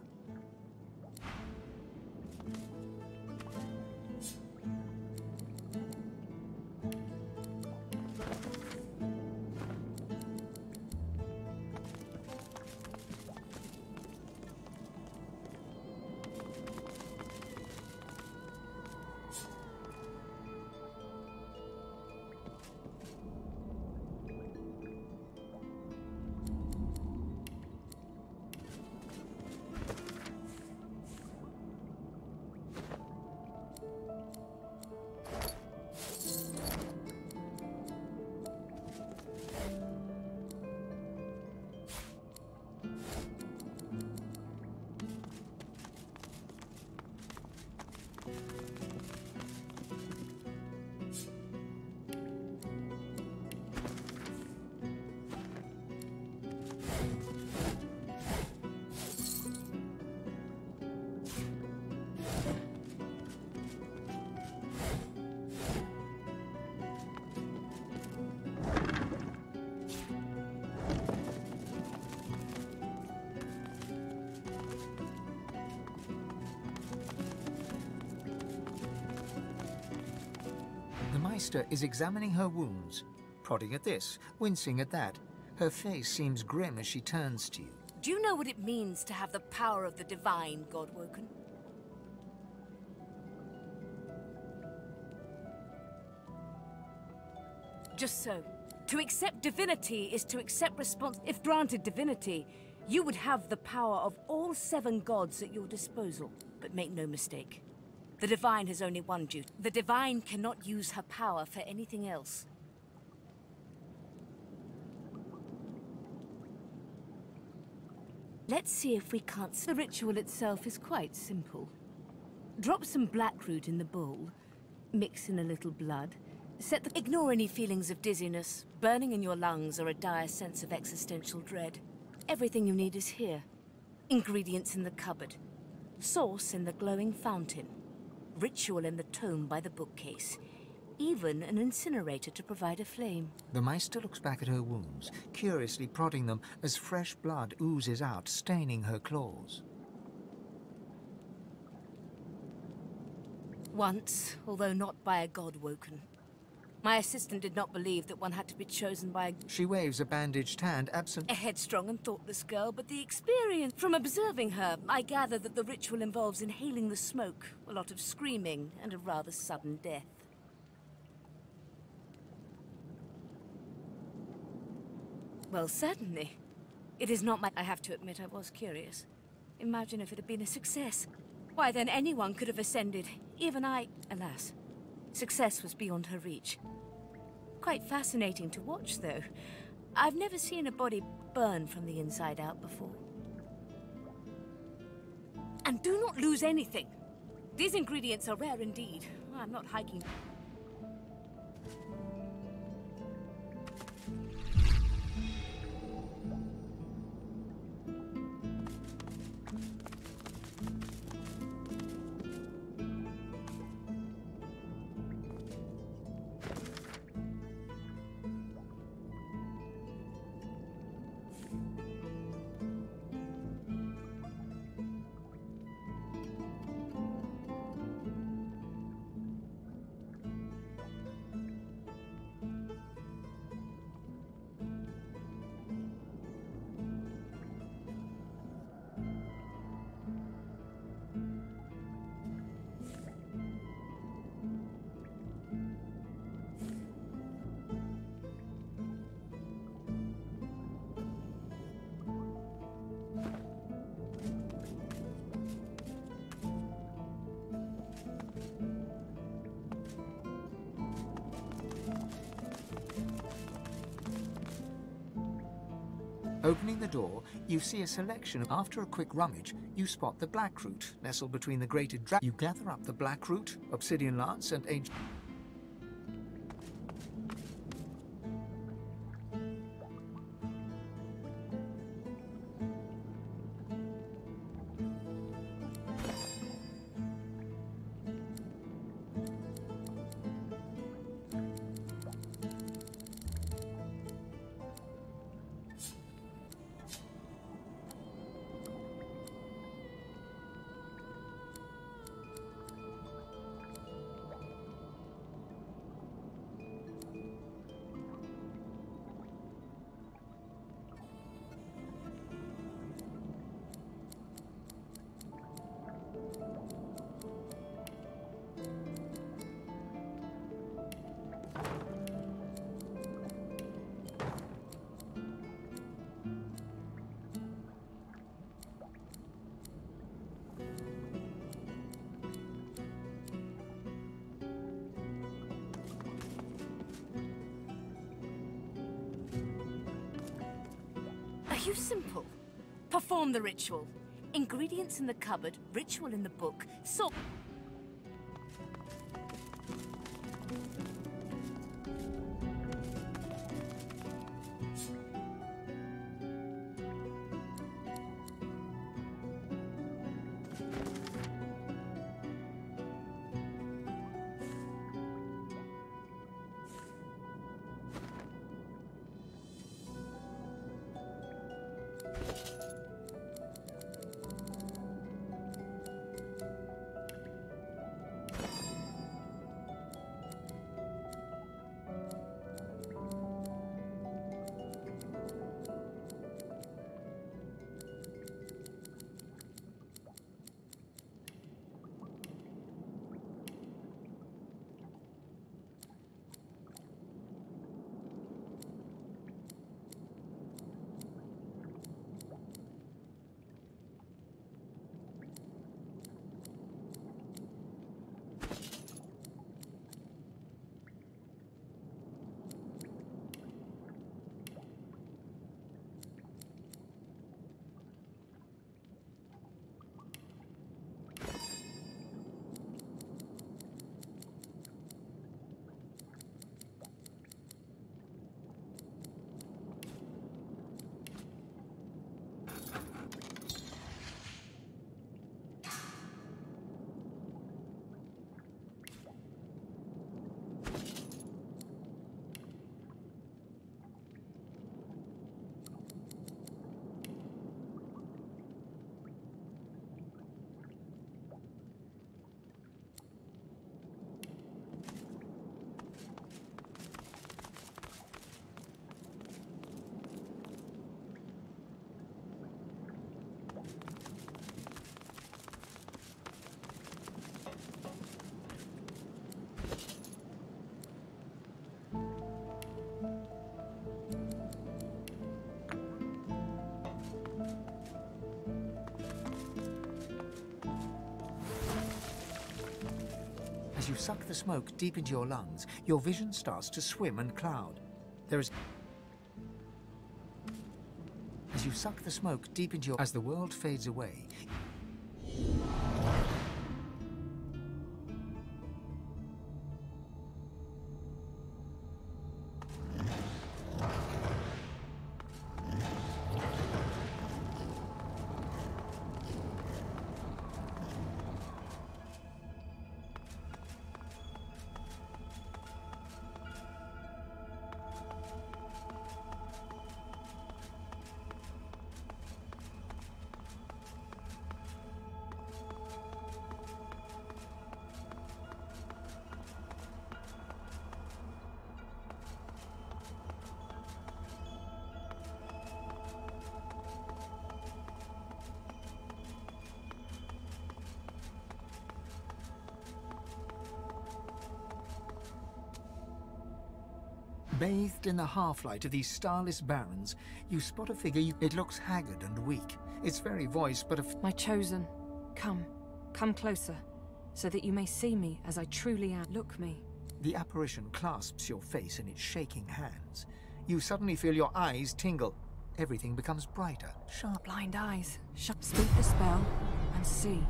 Maester is examining her wounds, prodding at this, wincing at that. Her face seems grim as she turns to you. Do you know what it means to have the power of the divine, Godwoken? Just so. To accept divinity is to accept If granted divinity, you would have the power of all 7 gods at your disposal. But make no mistake, the divine has only one duty. The divine cannot use her power for anything else. Let's see if we can't... The ritual itself is quite simple. Drop some blackroot in the bowl, mix in a little blood, Ignore any feelings of dizziness, burning in your lungs, or a dire sense of existential dread. Everything you need is here. Ingredients in the cupboard. Sauce in the glowing fountain. Ritual in the tome by the bookcase. Even an incinerator to provide a flame. The Maester looks back at her wounds, curiously prodding them as fresh blood oozes out, staining her claws. Once, although not by a Godwoken. My assistant did not believe that one had to be chosen by a... She waves a bandaged hand, absent... A headstrong and thoughtless girl, but the experience... From observing her, I gather that the ritual involves inhaling the smoke, a lot of screaming, and a rather sudden death. Well, certainly. It is not my... I have to admit I was curious. Imagine if it had been a success. Why, then anyone could have ascended. Even I... Alas. Success was beyond her reach. Quite fascinating to watch, though. I've never seen a body burn from the inside out before. And do not lose anything. These ingredients are rare indeed. I'm not hiking... Opening the door, you see a selection. After a quick rummage, you spot the blackroot nestled between the grated You gather up the blackroot, obsidian lance, and ancient... You simple. Perform the ritual. Ingredients in the cupboard, ritual in the book, As you suck the smoke deep into your lungs, your vision starts to swim and cloud. As you suck the smoke deep into your... As the world fades away... Bathed in the half-light of these starless barrens, you spot a figure. It looks haggard and weak. Its very voice, but My chosen, come closer, so that you may see me as I truly am. Look me. The apparition clasps your face in its shaking hands. You suddenly feel your eyes tingle. Everything becomes brighter, sharp. Blind eyes. Speak the spell and see.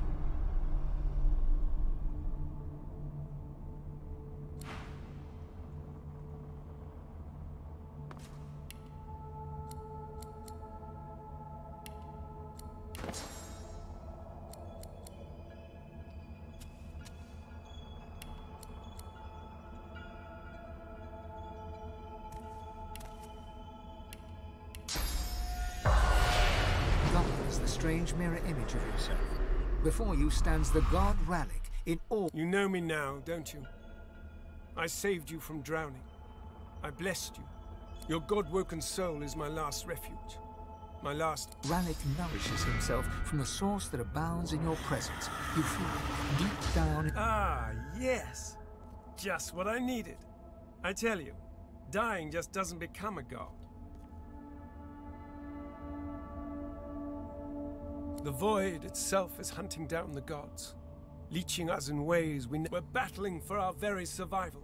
Strange mirror image of yourself. Before you stands the god Ralik in all... You know me now, don't you? I saved you from drowning. I blessed you. Your god-woken soul is my last refuge. My last... Ralik nourishes himself from the source that abounds in your presence. You feel it deep down... Ah, yes. Just what I needed. I tell you, dying just doesn't become a god. The void itself is hunting down the gods, leeching us in ways we're battling for our very survival.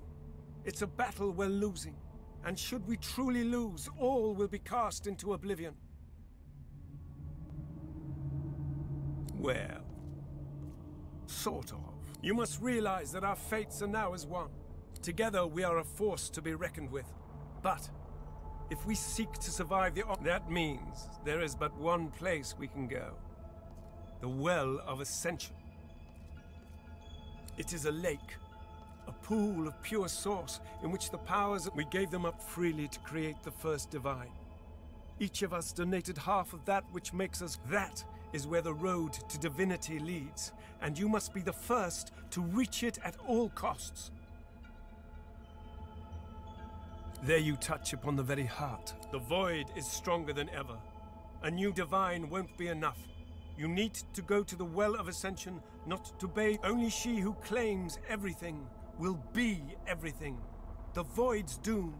It's a battle we're losing, and should we truly lose, all will be cast into oblivion. Well, sort of. You must realize that our fates are now as one. Together we are a force to be reckoned with. But if we seek to survive that means there is but one place we can go. The Well of Ascension. It is a lake, a pool of pure source in which the powers we gave them up freely to create the first divine. Each of us donated half of that which makes us. That is where the road to divinity leads, and you must be the first to reach it at all costs. There you touch upon the very heart. The void is stronger than ever. A new divine won't be enough. You need to go to the Well of Ascension, not to bathe. Only she who claims everything will be everything. The Void's doom.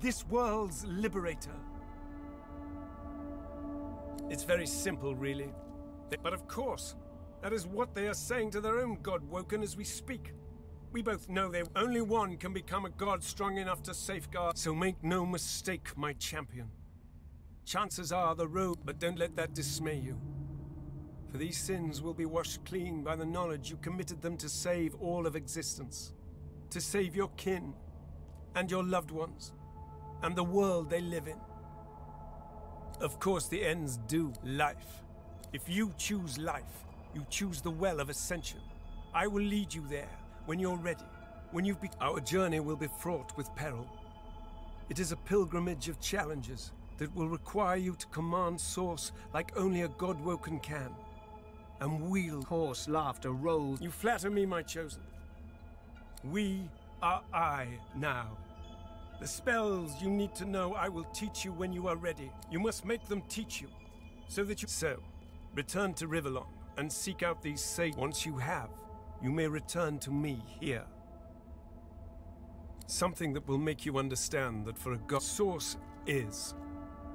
This world's liberator. It's very simple, really. But of course, that is what they are saying to their own God-woken as we speak. We both know that only one can become a god strong enough to safeguard. So make no mistake, my champion. Chances are the road, but don't let that dismay you. For these sins will be washed clean by the knowledge you committed them to save all of existence. To save your kin, and your loved ones, and the world they live in. Of course the ends do life. If you choose life, you choose the Well of Ascension. I will lead you there, when you're ready. When you've Our journey will be fraught with peril. It is a pilgrimage of challenges that will require you to command Source like only a God-woken can. And we'll... Hoarse laughter rolls. You flatter me, my chosen. We are I now. The spells you need to know I will teach you when you are ready. You must make them teach you, so that you... So, return to Rivellon and seek out these sages. Once you have, you may return to me here. Something that will make you understand that for a god, Source is.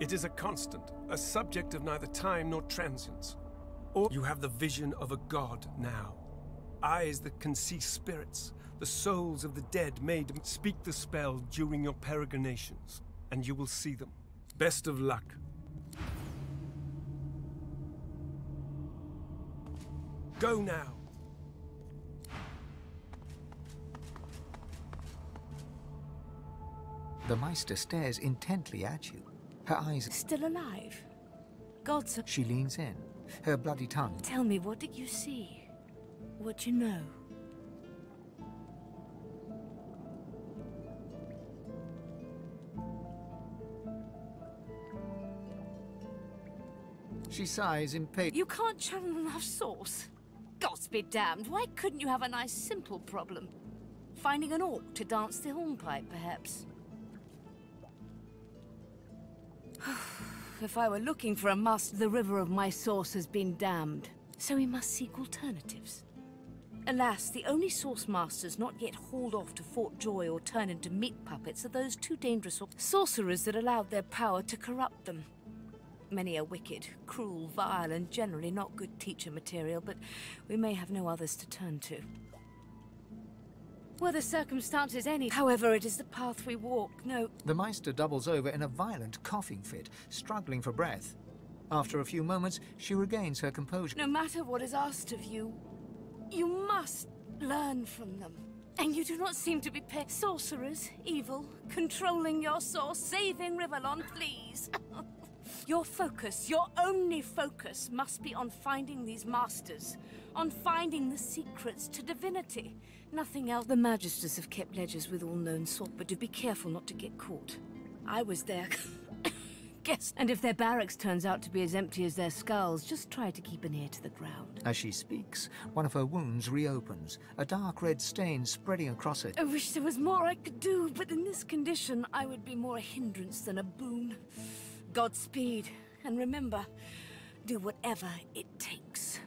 It is a constant, a subject of neither time nor transience. Or you have the vision of a god now. Eyes that can see spirits, the souls of the dead made. Speak the spell during your peregrinations, and you will see them. Best of luck. Go now. The Meister stares intently at you. Her eyes... Still alive? Gods... She leans in, her bloody tongue... Tell me, what did you see? What you know? She sighs impatiently. You can't channel enough sauce? Gods be damned, why couldn't you have a nice simple problem? Finding an orc to dance the hornpipe, perhaps? If I were looking for a master, the river of my source has been dammed, so we must seek alternatives. Alas, the only source masters not yet hauled off to Fort Joy or turned into meat puppets are those two dangerous sorcerers that allowed their power to corrupt them. Many are wicked, cruel, vile, and generally not good teacher material, but we may have no others to turn to. Were the circumstances any... However, it is the path we walk, no... The Meister doubles over in a violent coughing fit, struggling for breath. After a few moments, she regains her composure. No matter what is asked of you, you must learn from them. And you do not seem to be sorcerers, evil, controlling your source, saving Rivellon, please. Your focus, your only focus, must be on finding these masters, on finding the secrets to divinity. Nothing else. The Magisters have kept ledgers with all known sort, but do be careful not to get caught. I was there. Guess. And if their barracks turns out to be as empty as their skulls, just try to keep an ear to the ground. As she speaks, one of her wounds reopens, a dark red stain spreading across it. I wish there was more I could do, but in this condition, I would be more a hindrance than a boon. Godspeed, and remember, do whatever it takes.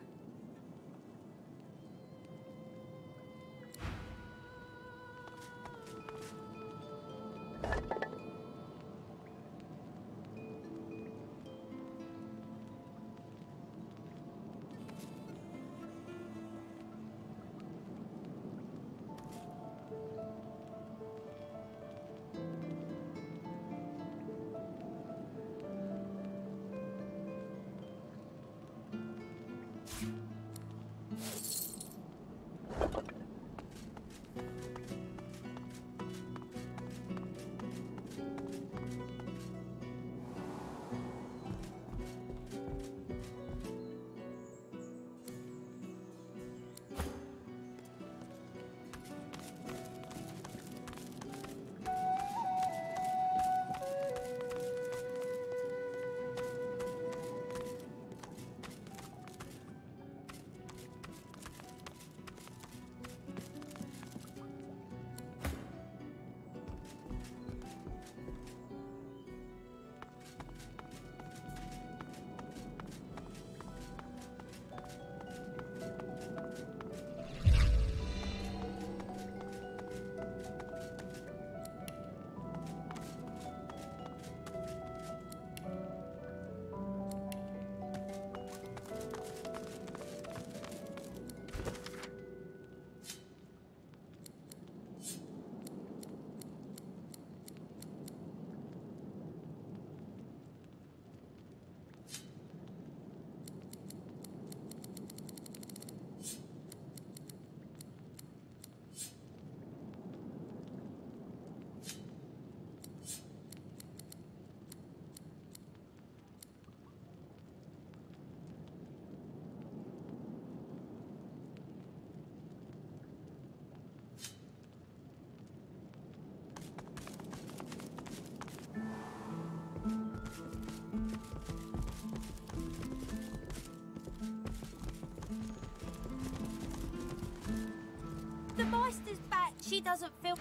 The Meister's back. She doesn't feel...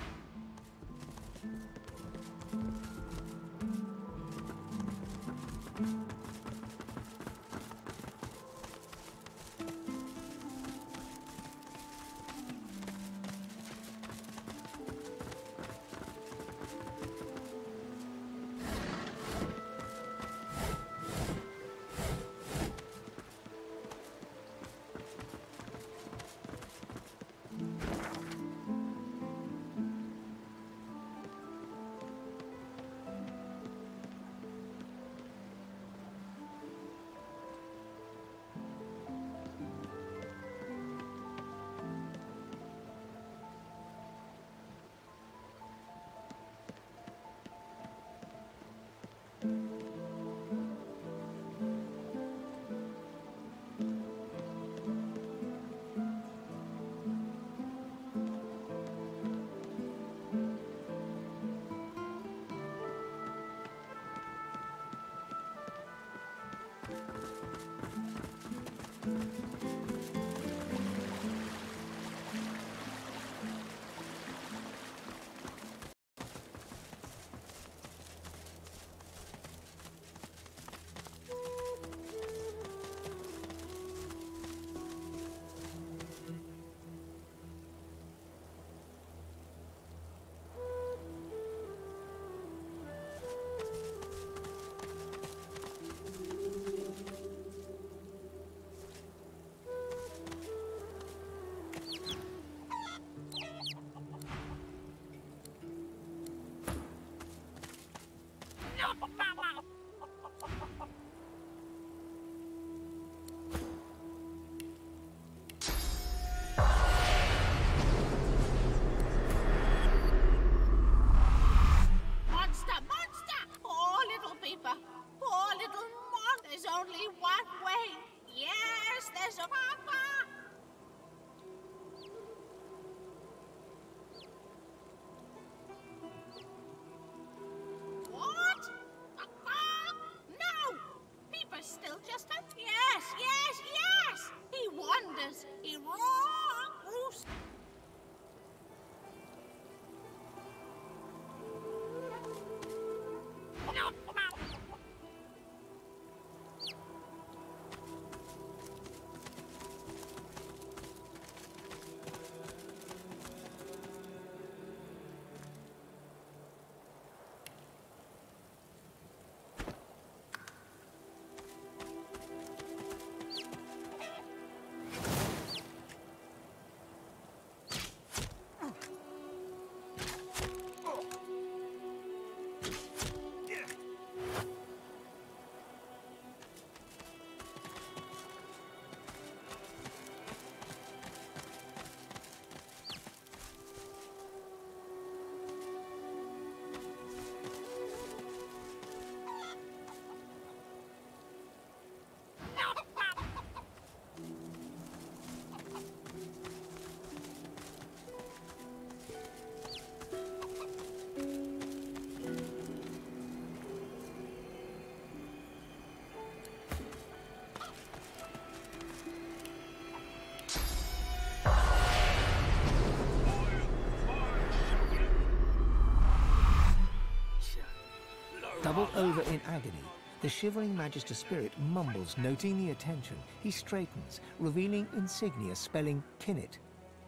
Doubled over in agony, the shivering Magister spirit mumbles, noting the attention. He straightens, revealing insignia spelling Kinnet,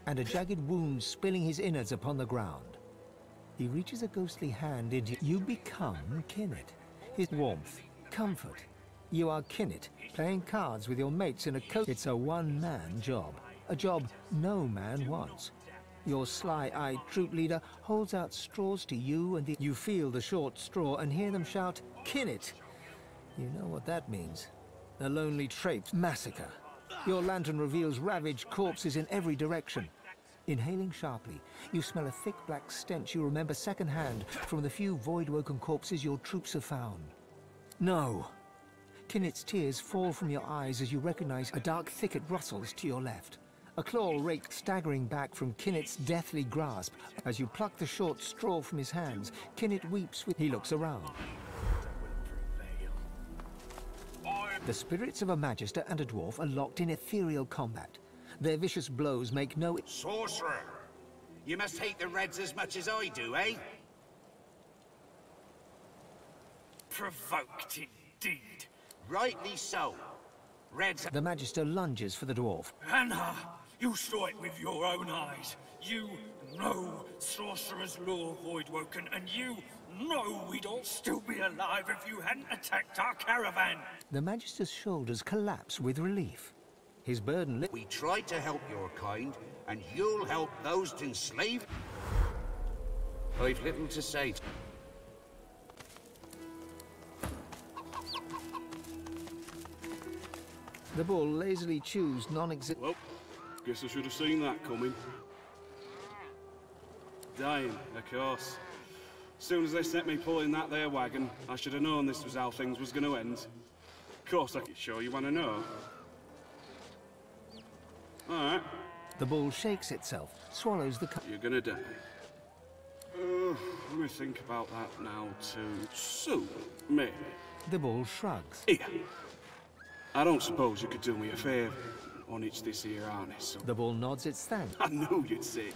and a jagged wound spilling his innards upon the ground. He reaches a ghostly hand into you. Become Kinnet. His warmth, comfort. You are Kinnet, playing cards with your mates in a It's a one-man job, a job no man wants. Your sly-eyed troop leader holds out straws to you and you feel the short straw and hear them shout, Kinnet! You know what that means. A lonely traipse massacre. Your lantern reveals ravaged corpses in every direction. Inhaling sharply, you smell a thick black stench you remember secondhand from the few void-woken corpses your troops have found. No! Kinnet's tears fall from your eyes as you recognize a dark thicket rustles to your left. A claw rakes staggering back from Kinnet's deathly grasp. As you pluck the short straw from his hands, Kinnet weeps with... He looks around. The spirits of a Magister and a dwarf are locked in ethereal combat. Their vicious blows make no... Sorcerer! You must hate the Reds as much as I do, eh? Provoked indeed. Rightly so. Reds... The Magister lunges for the dwarf. Anna, you saw it with your own eyes. You know Sorcerer's Law, Voidwoken, and you know we'd all still be alive if you hadn't attacked our caravan. The Magister's shoulders collapse with relief. His burden... We tried to help your kind, and you'll help those enslaved? I've little to say. The bull lazily chews non-existent... Well, guess I should have seen that coming. Dying, of course. As soon as they sent me pulling that there wagon, I should have known this was how things was going to end. Of course, I'm sure you want to know. Alright. The bull shakes itself, swallows the cup. You're gonna die. Let me think about that now too. Soon, maybe. The bull shrugs. Here. I don't suppose you could do me a favour on each this here harness. So The bull nods its thanks. I knew you'd say.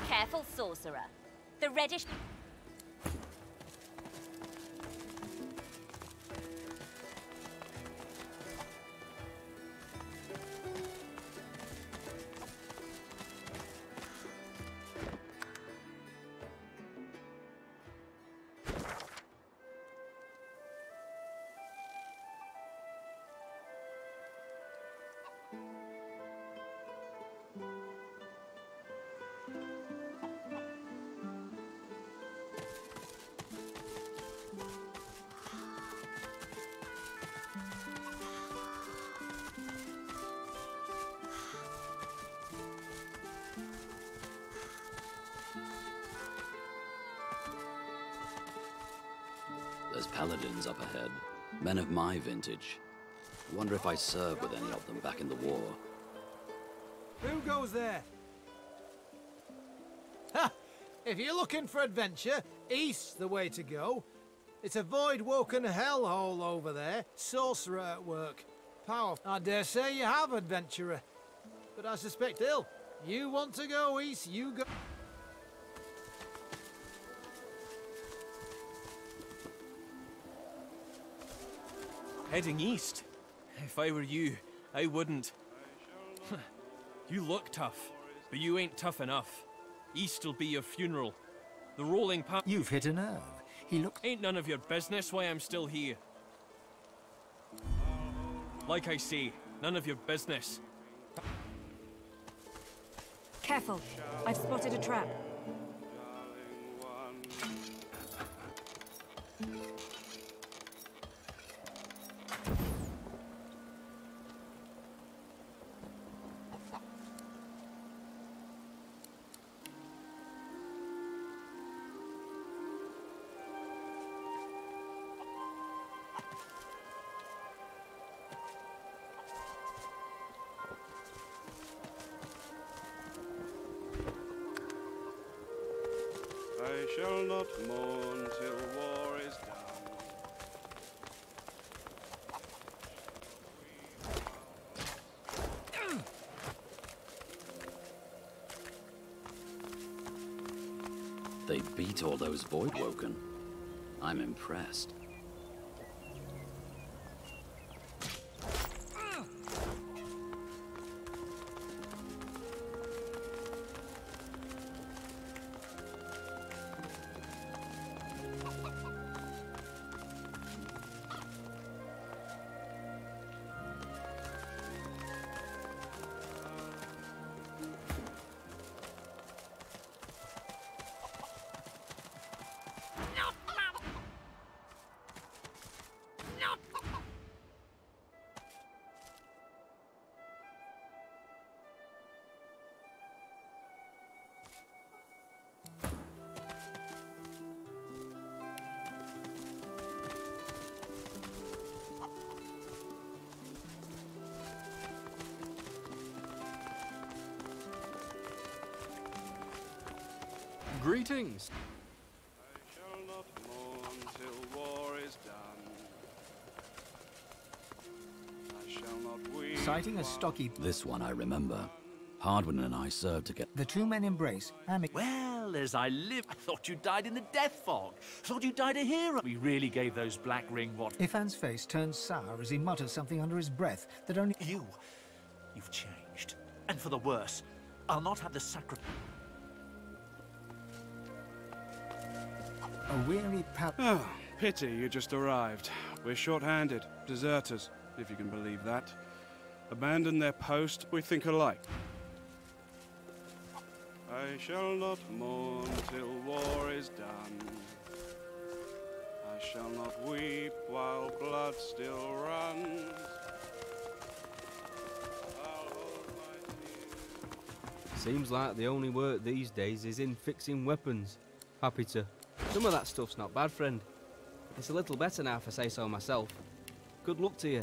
Careful, sorcerer. The reddish... There's paladins up ahead, men of my vintage. Wonder if I served with any of them back in the war. Who goes there? Ha! If you're looking for adventure, east's the way to go. It's a void-woken hellhole over there. Sorcerer at work. Powerful. I dare say you have, adventurer. But I suspect ill. You want to go east, you go... Heading east? If I were you, I wouldn't. You look tough, but you ain't tough enough. East'll be your funeral. The rolling path... You've hit a nerve. He looks... Ain't none of your business why I'm still here. Like I say, none of your business. Careful. I've spotted a trap. I shall not mourn till war is done. They beat all those Voidwoken. I'm impressed. Greetings. I shall not mourn till war is done. I shall not weep. Citing a stocky... This one I remember. Hardwin and I served together. The two men embrace, Well, as I live, I thought you died in the death fog. Thought you died a hero. We really gave those Black Ring what... Ifan's face turns sour as he mutters something under his breath that only... You've changed. And for the worse. I'll not have the sacrifice... A weary Oh, pity you just arrived. We're short-handed. Deserters, if you can believe that. Abandoned their post, we think alike. I shall not mourn till war is done. I shall not weep while blood still runs. I'll hold my tears. Seems like the only work these days is in fixing weapons. Happy to. Some of that stuff's not bad, friend. It's a little better now if I say so myself. Good luck to you.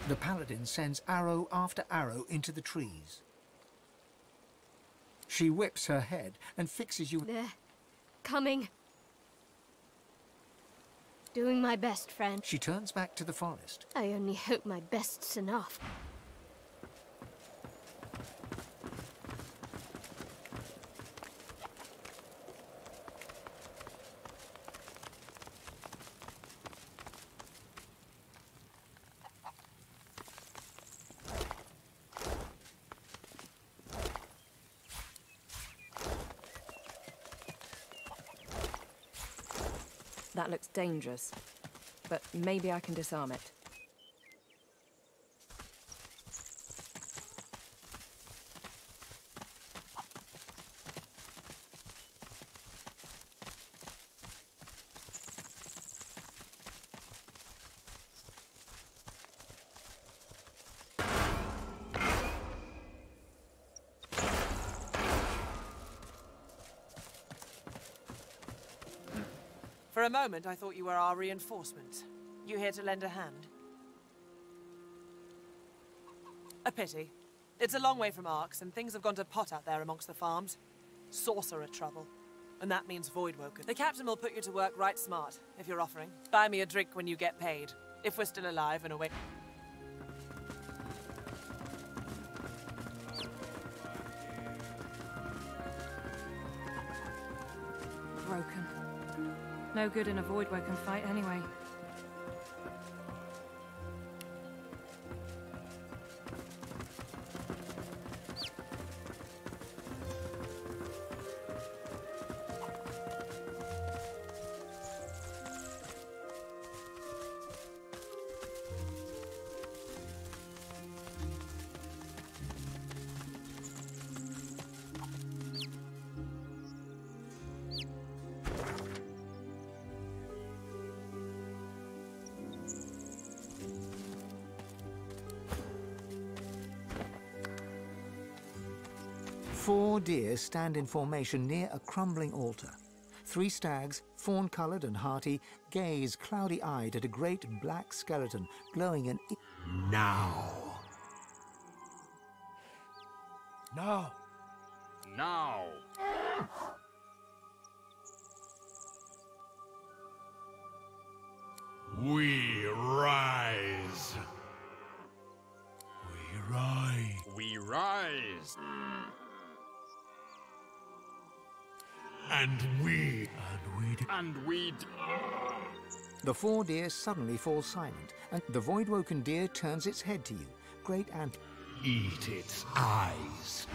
The paladin sends arrow after arrow into the trees. She whips her head and fixes you... There. Coming. Doing my best, friend. She turns back to the forest. I only hope my best's enough. That looks dangerous, but maybe I can disarm it. For a moment, I thought you were our reinforcement. You here to lend a hand? A pity. It's a long way from Arks, and things have gone to pot out there amongst the farms. Sorcerer trouble. And that means void woken. The captain will put you to work right smart, if you're offering. Buy me a drink when you get paid. If we're still alive and awake. Broken. No good in a void-woken fight anyway. Four deer stand in formation near a crumbling altar. Three stags, fawn-coloured and hearty, gaze cloudy-eyed at a great black skeleton glowing in... Now. Now. Now. We rise. We rise. We rise. And we. The four deer suddenly fall silent, and the void-woken deer turns its head to you. Great and... Eat its eyes.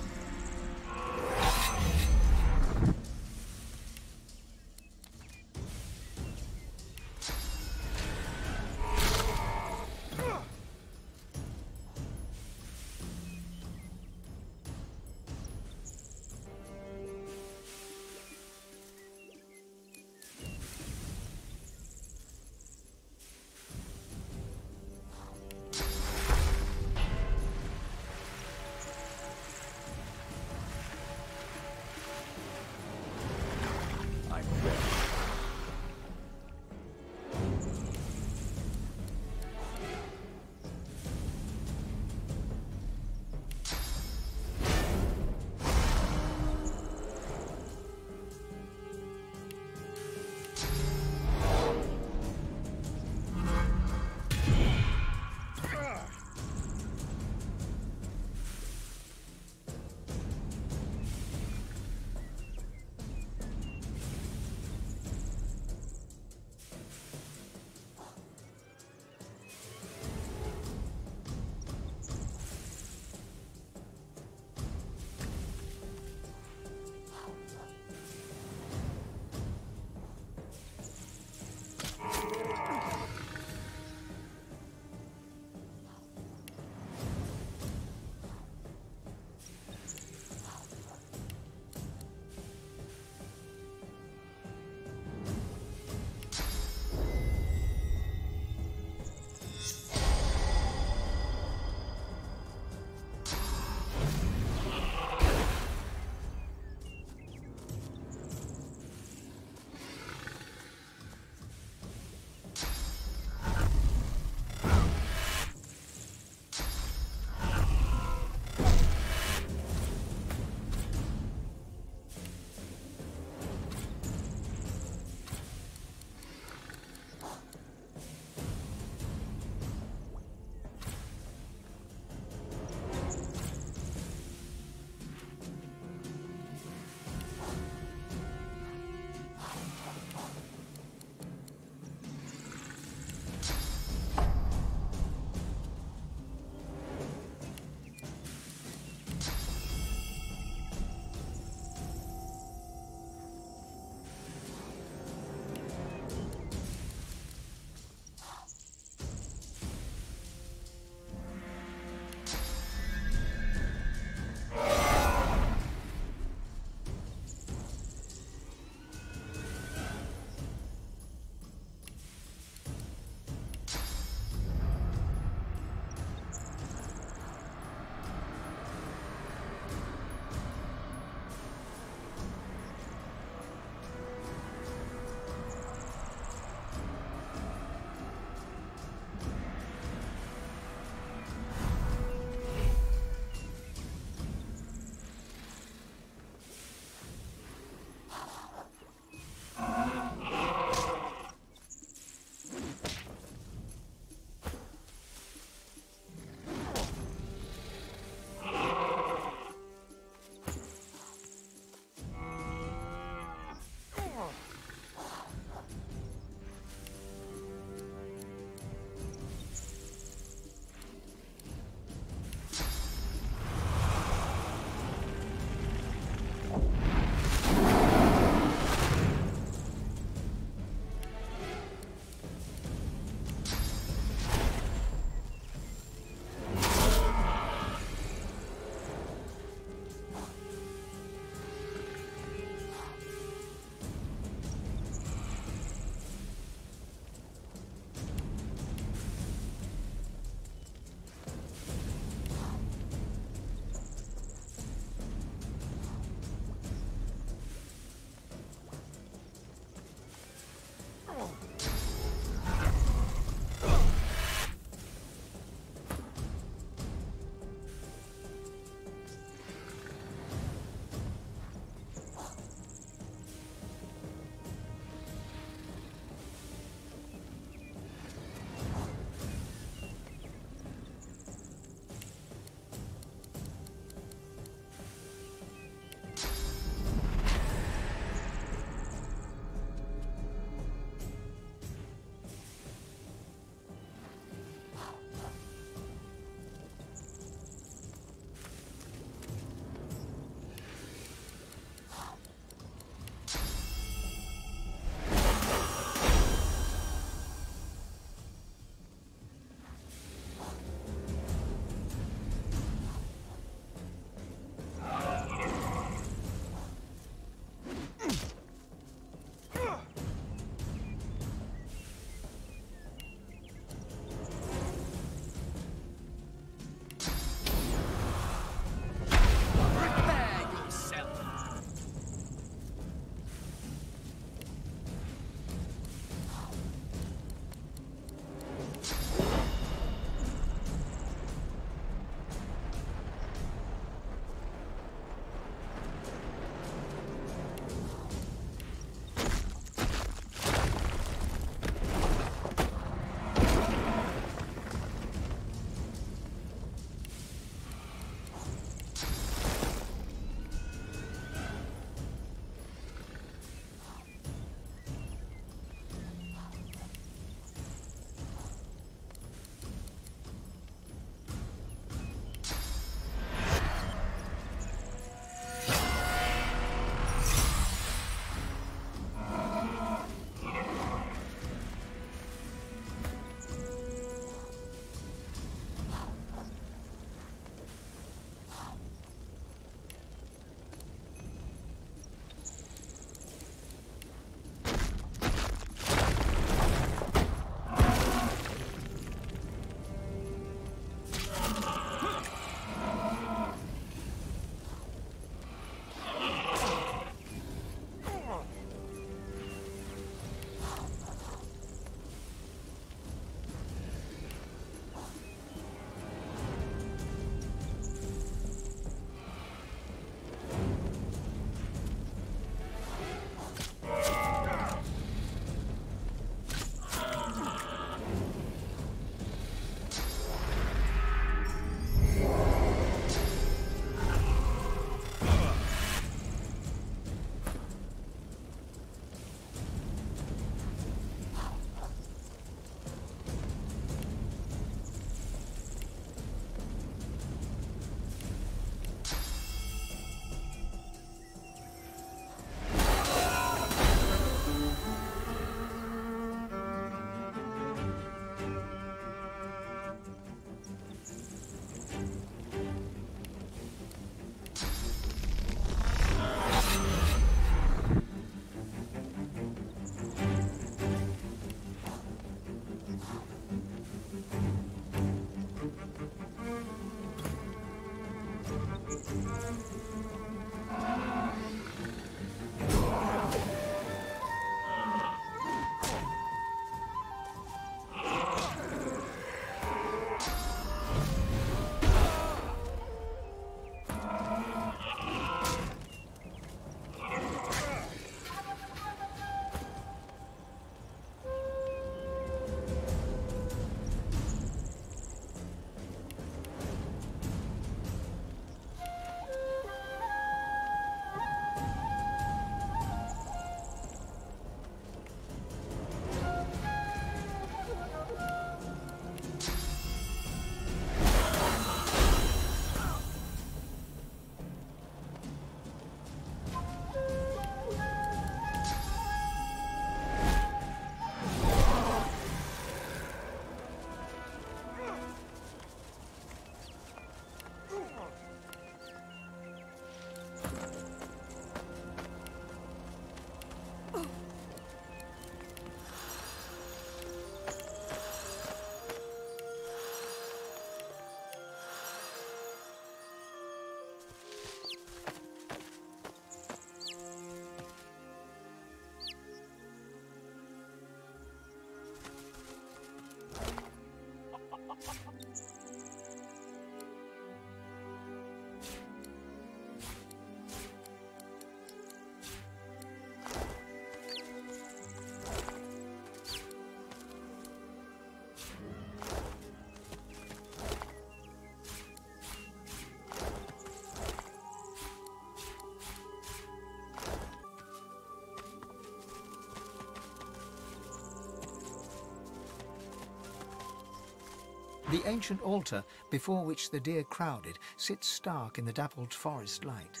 The ancient altar before which the deer crowded sits stark in the dappled forest light.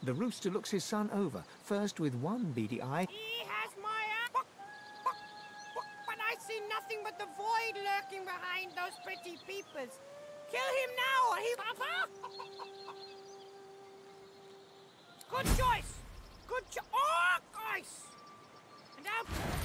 The rooster looks his son over, first with one beady eye. He has my but I see nothing but the void lurking behind those pretty peepers. Kill him now, or he... Papa? Good choice! Good choice! Oh, guys! And now...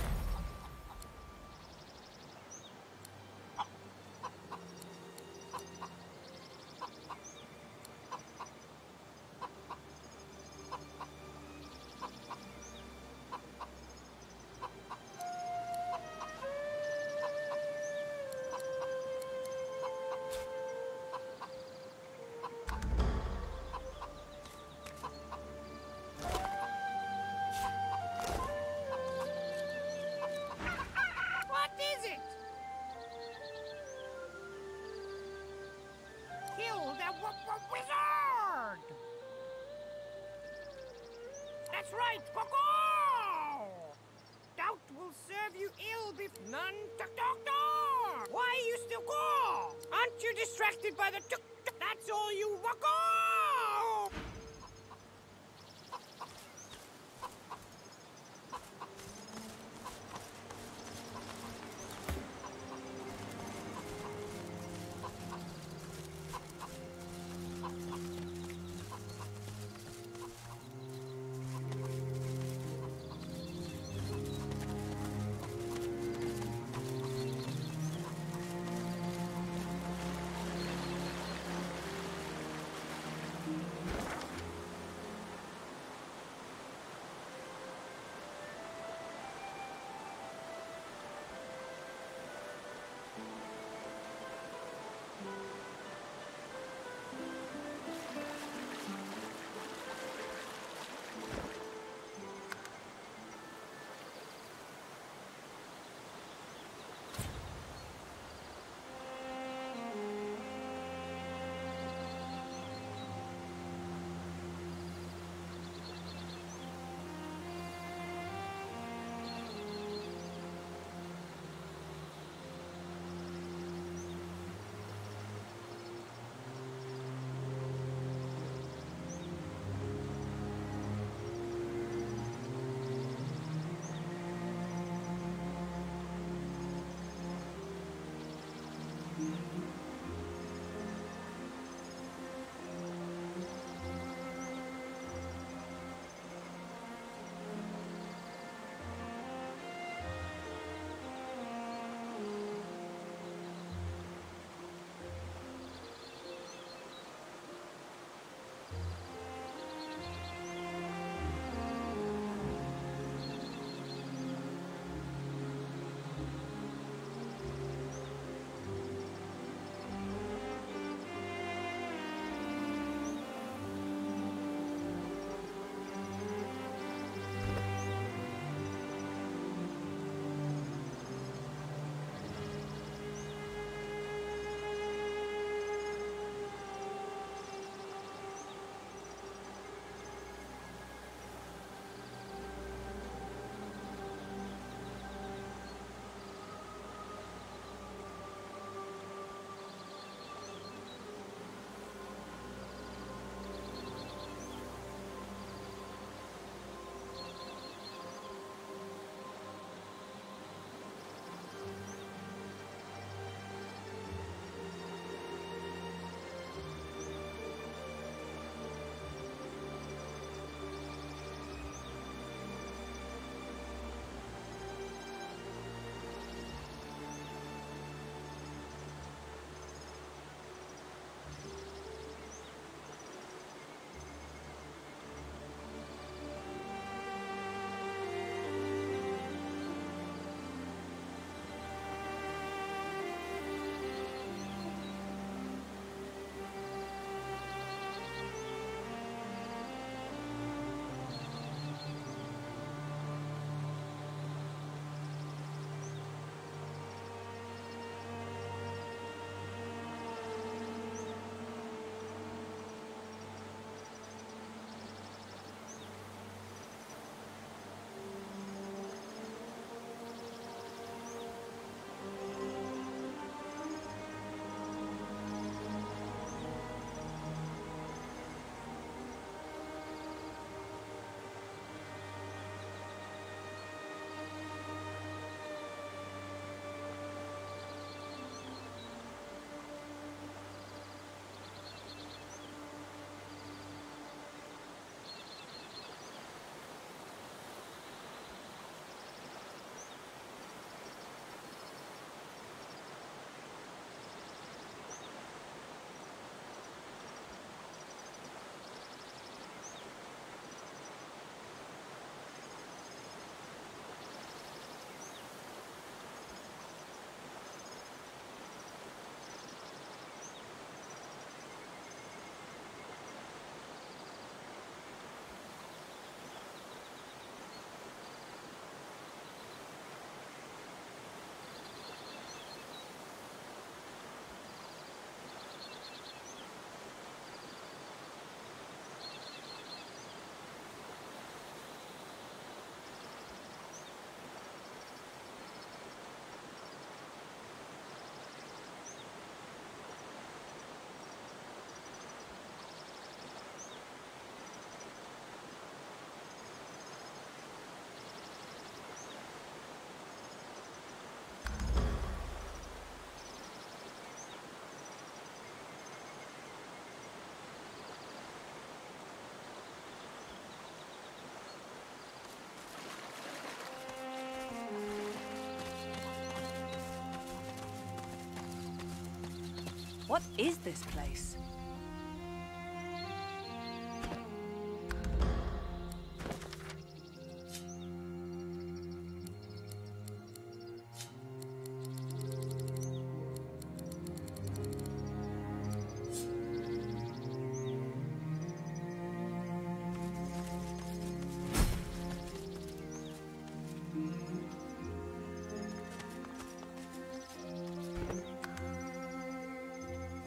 wizard! That's right, Coco! Doubt will serve you ill none doctor! Why you still go? Aren't you distracted by the That's all you wacko! What is this place?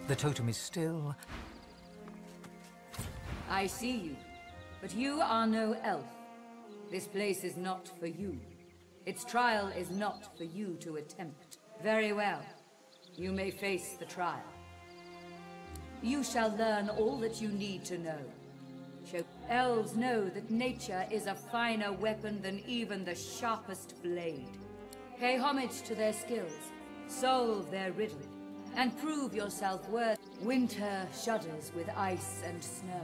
The totem is still. I see you, but you are no elf. This place is not for you. Its trial is not for you to attempt. Very well. You may face the trial. You shall learn all that you need to know. Elves know that nature is a finer weapon than even the sharpest blade. Pay homage to their skills, solve their riddle, and prove yourself worthy. Winter shudders with ice and snow.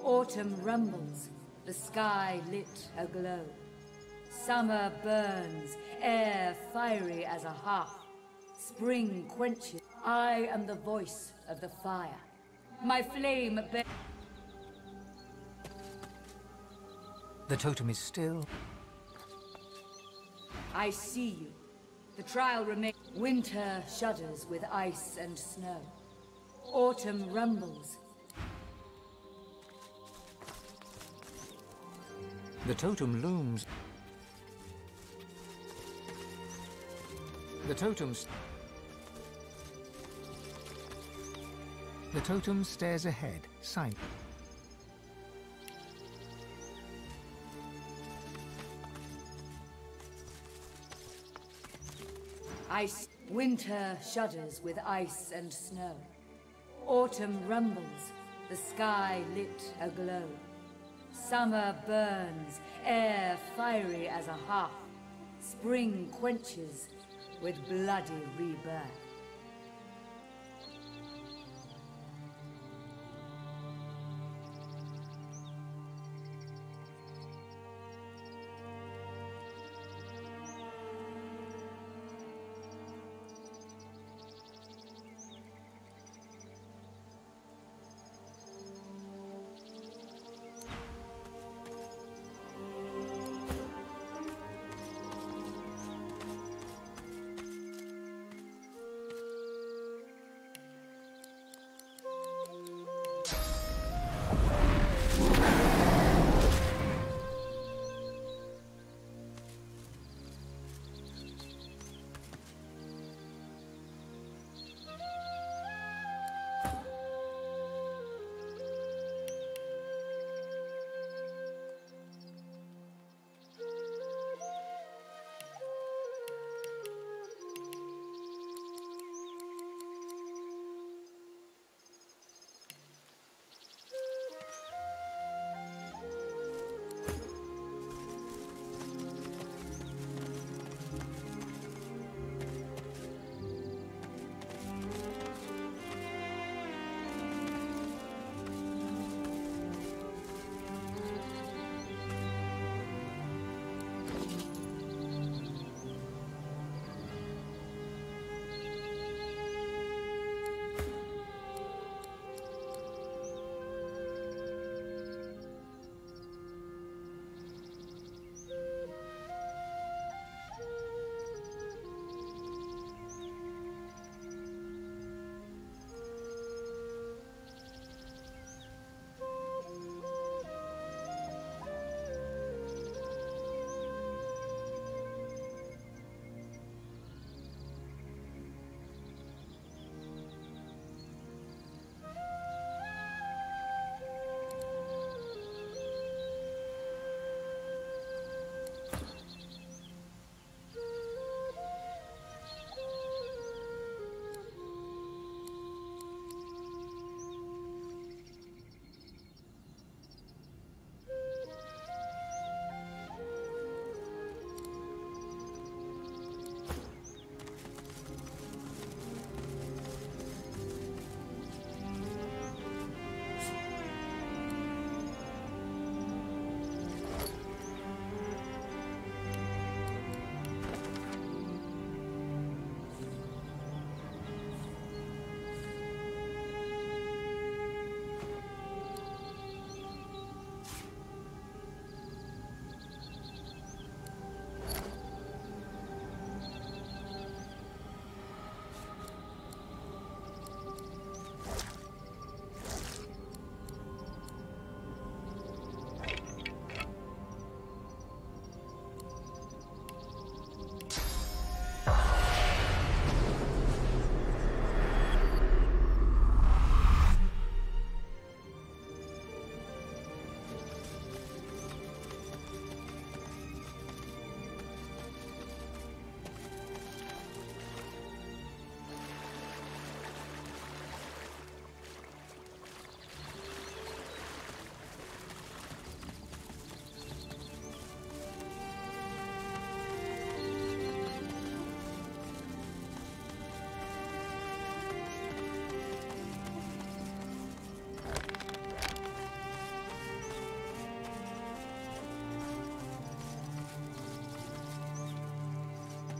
Autumn rumbles, the sky lit aglow. Summer burns, air fiery as a hearth. Spring quenches. I am the voice of the fire. My flame The totem is still. I see you. The trial remains. Winter shudders with ice and snow. Autumn rumbles. The totem looms. The totem stares ahead, silent. Winter shudders with ice and snow. Autumn rumbles, the sky lit aglow. Summer burns, air fiery as a hearth. Spring quenches with bloody rebirth.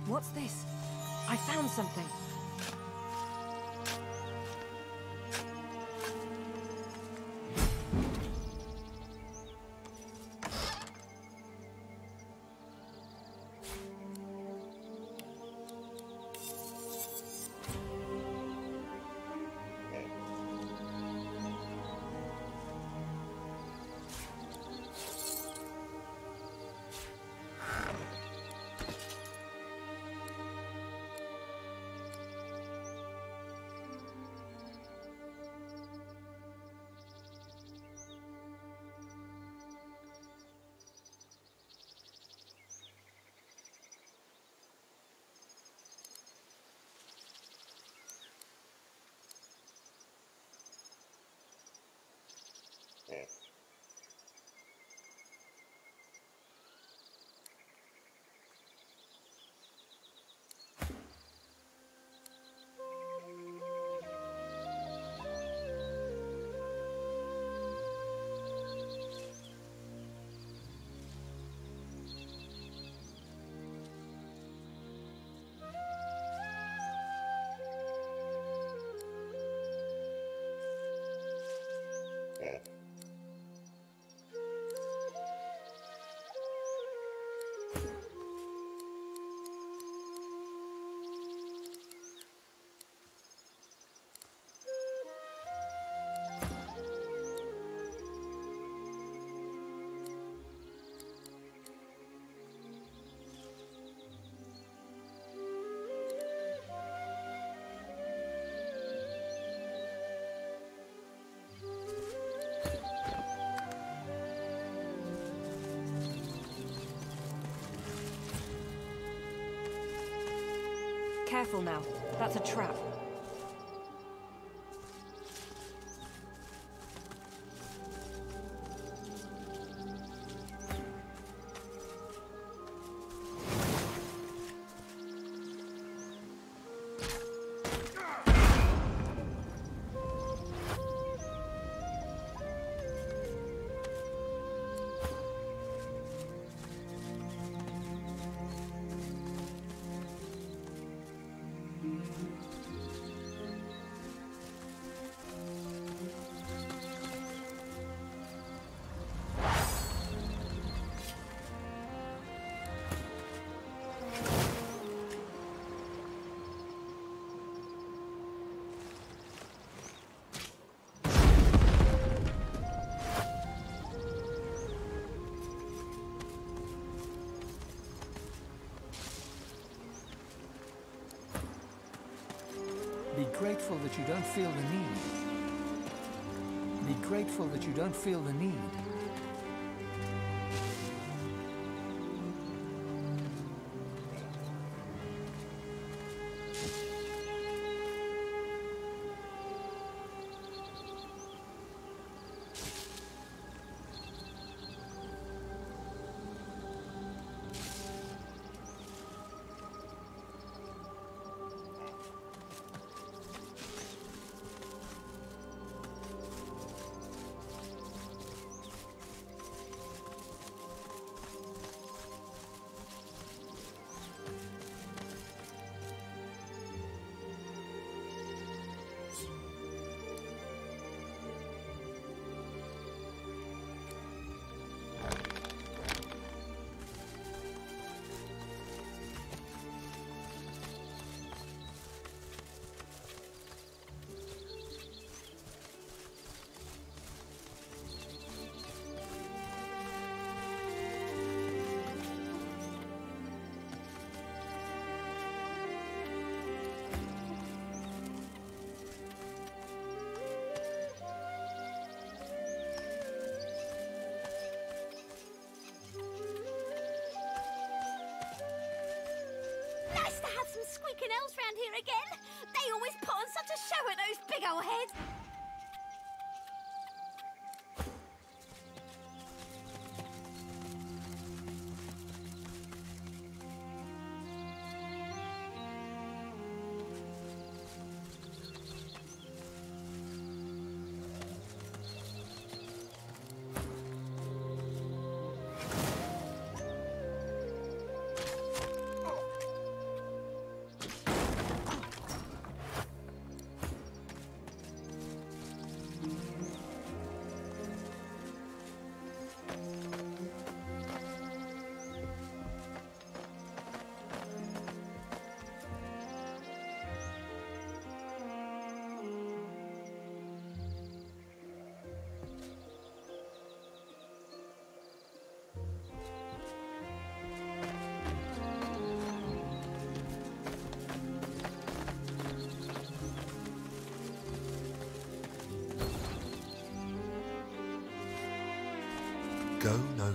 What's this? I found something. Careful now. That's a trap. Be grateful that you don't feel the need. Be grateful that you don't feel the need. Squeaking elves round here again. They always put on such a show at those big old heads.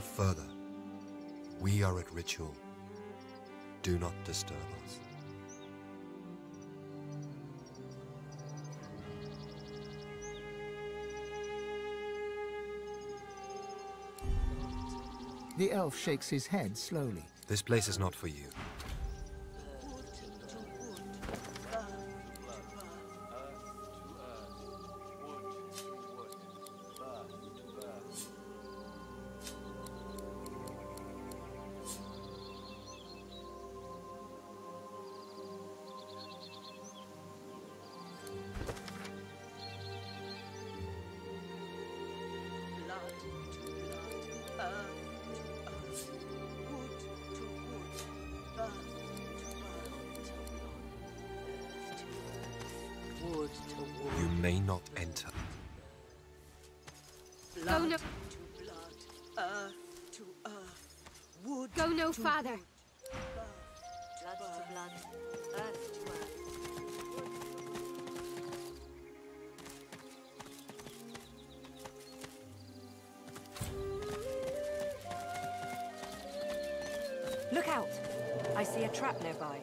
further. We are at ritual. Do not disturb us. The elf shakes his head slowly. This place is not for you. You may not enter. Go no. To blood, earth to earth, wood Go no to farther. blood to blood, earth to earth. Look out! I see a trap nearby.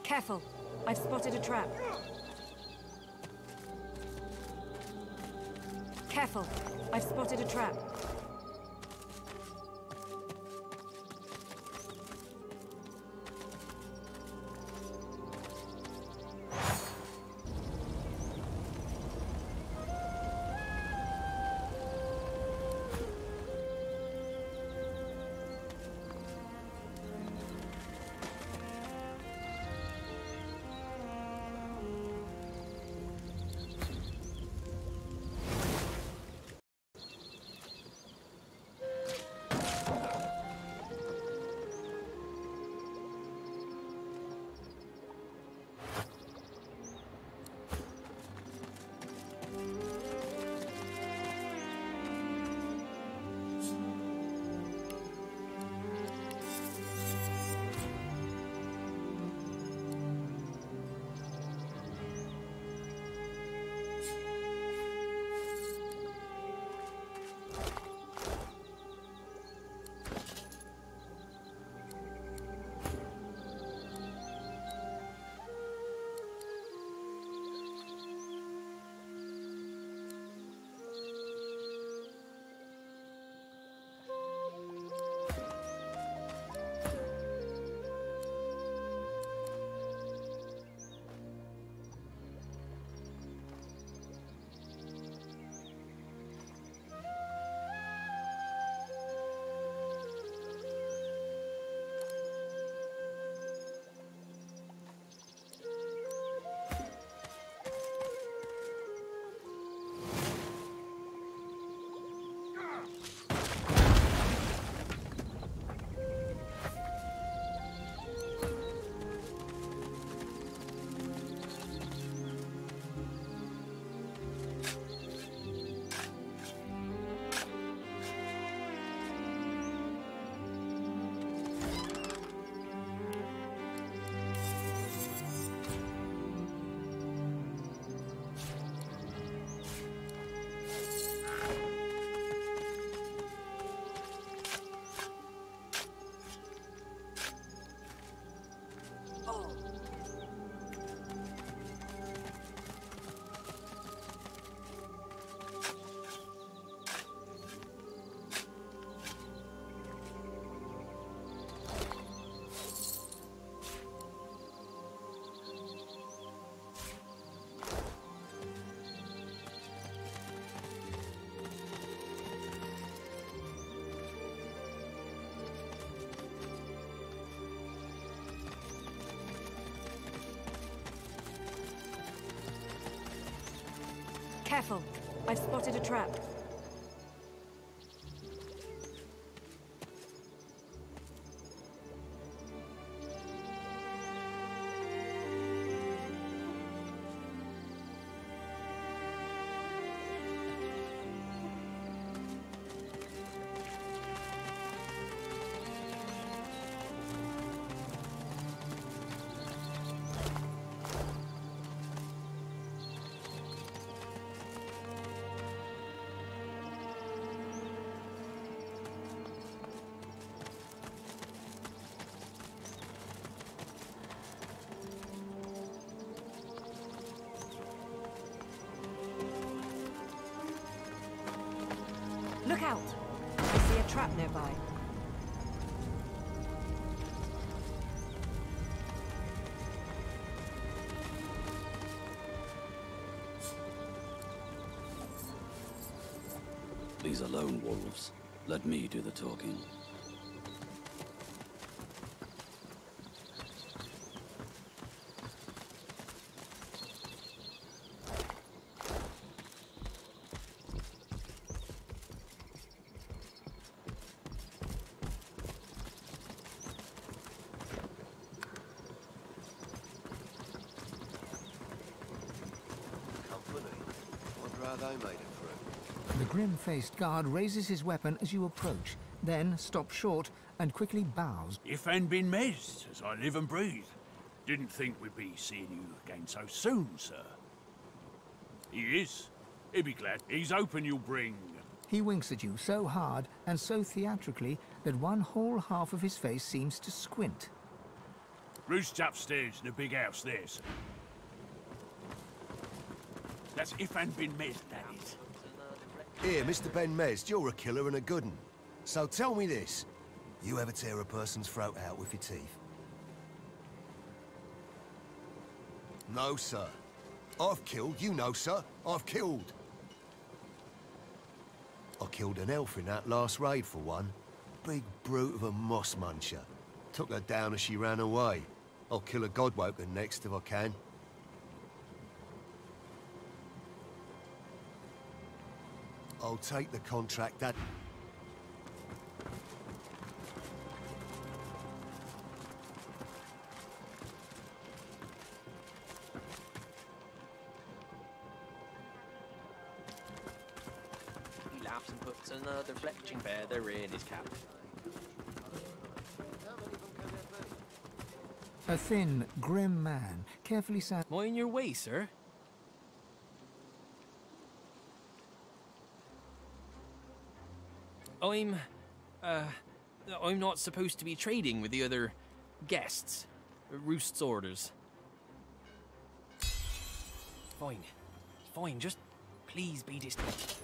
Careful! I've spotted a trap. Careful! I've spotted a trap. Careful. I've spotted a trap. Look out! I see a trap nearby. These are lone wolves. Let me do the talking. The grim-faced guard raises his weapon as you approach, then stops short and quickly bows. If and been missed, as I live and breathe. Didn't think we'd be seeing you again so soon, sir. He is. He'll be glad. He's hoping you'll bring... He winks at you so hard and so theatrically that one whole half of his face seems to squint. Roosts upstairs in the big house there, sir. That's if and been missed, that is. Here, Mr. Ben Mezd, you're a killer and a good un. So tell me this. You ever tear a person's throat out with your teeth? No, sir. I've killed, you know, sir. I've killed. I killed an elf in that last raid, for one. Big brute of a moss muncher. Took her down as she ran away. I'll kill a godwoken next if I can. I'll take the contract that... He laughs and puts another fletching feather in his cap. A thin, grim man carefully sat... Mind your way, sir. I'm not supposed to be trading with the other guests. Roost's orders. Fine. Fine, just please be distant.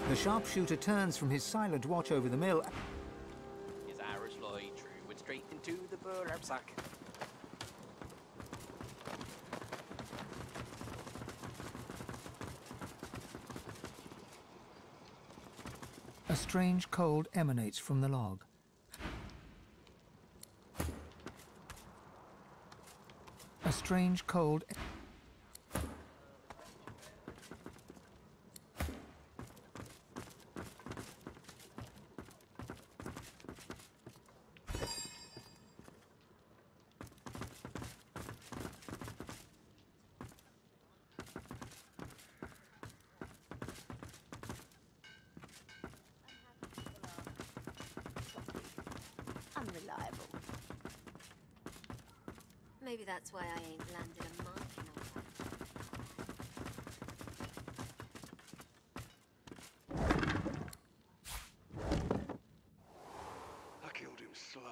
The sharpshooter turns from his silent watch over the mill. His Irish lie true went straight into the burlap sack. A strange cold emanates from the log. A strange cold... Maybe that's why I ain't landed a mark in all I killed him slow.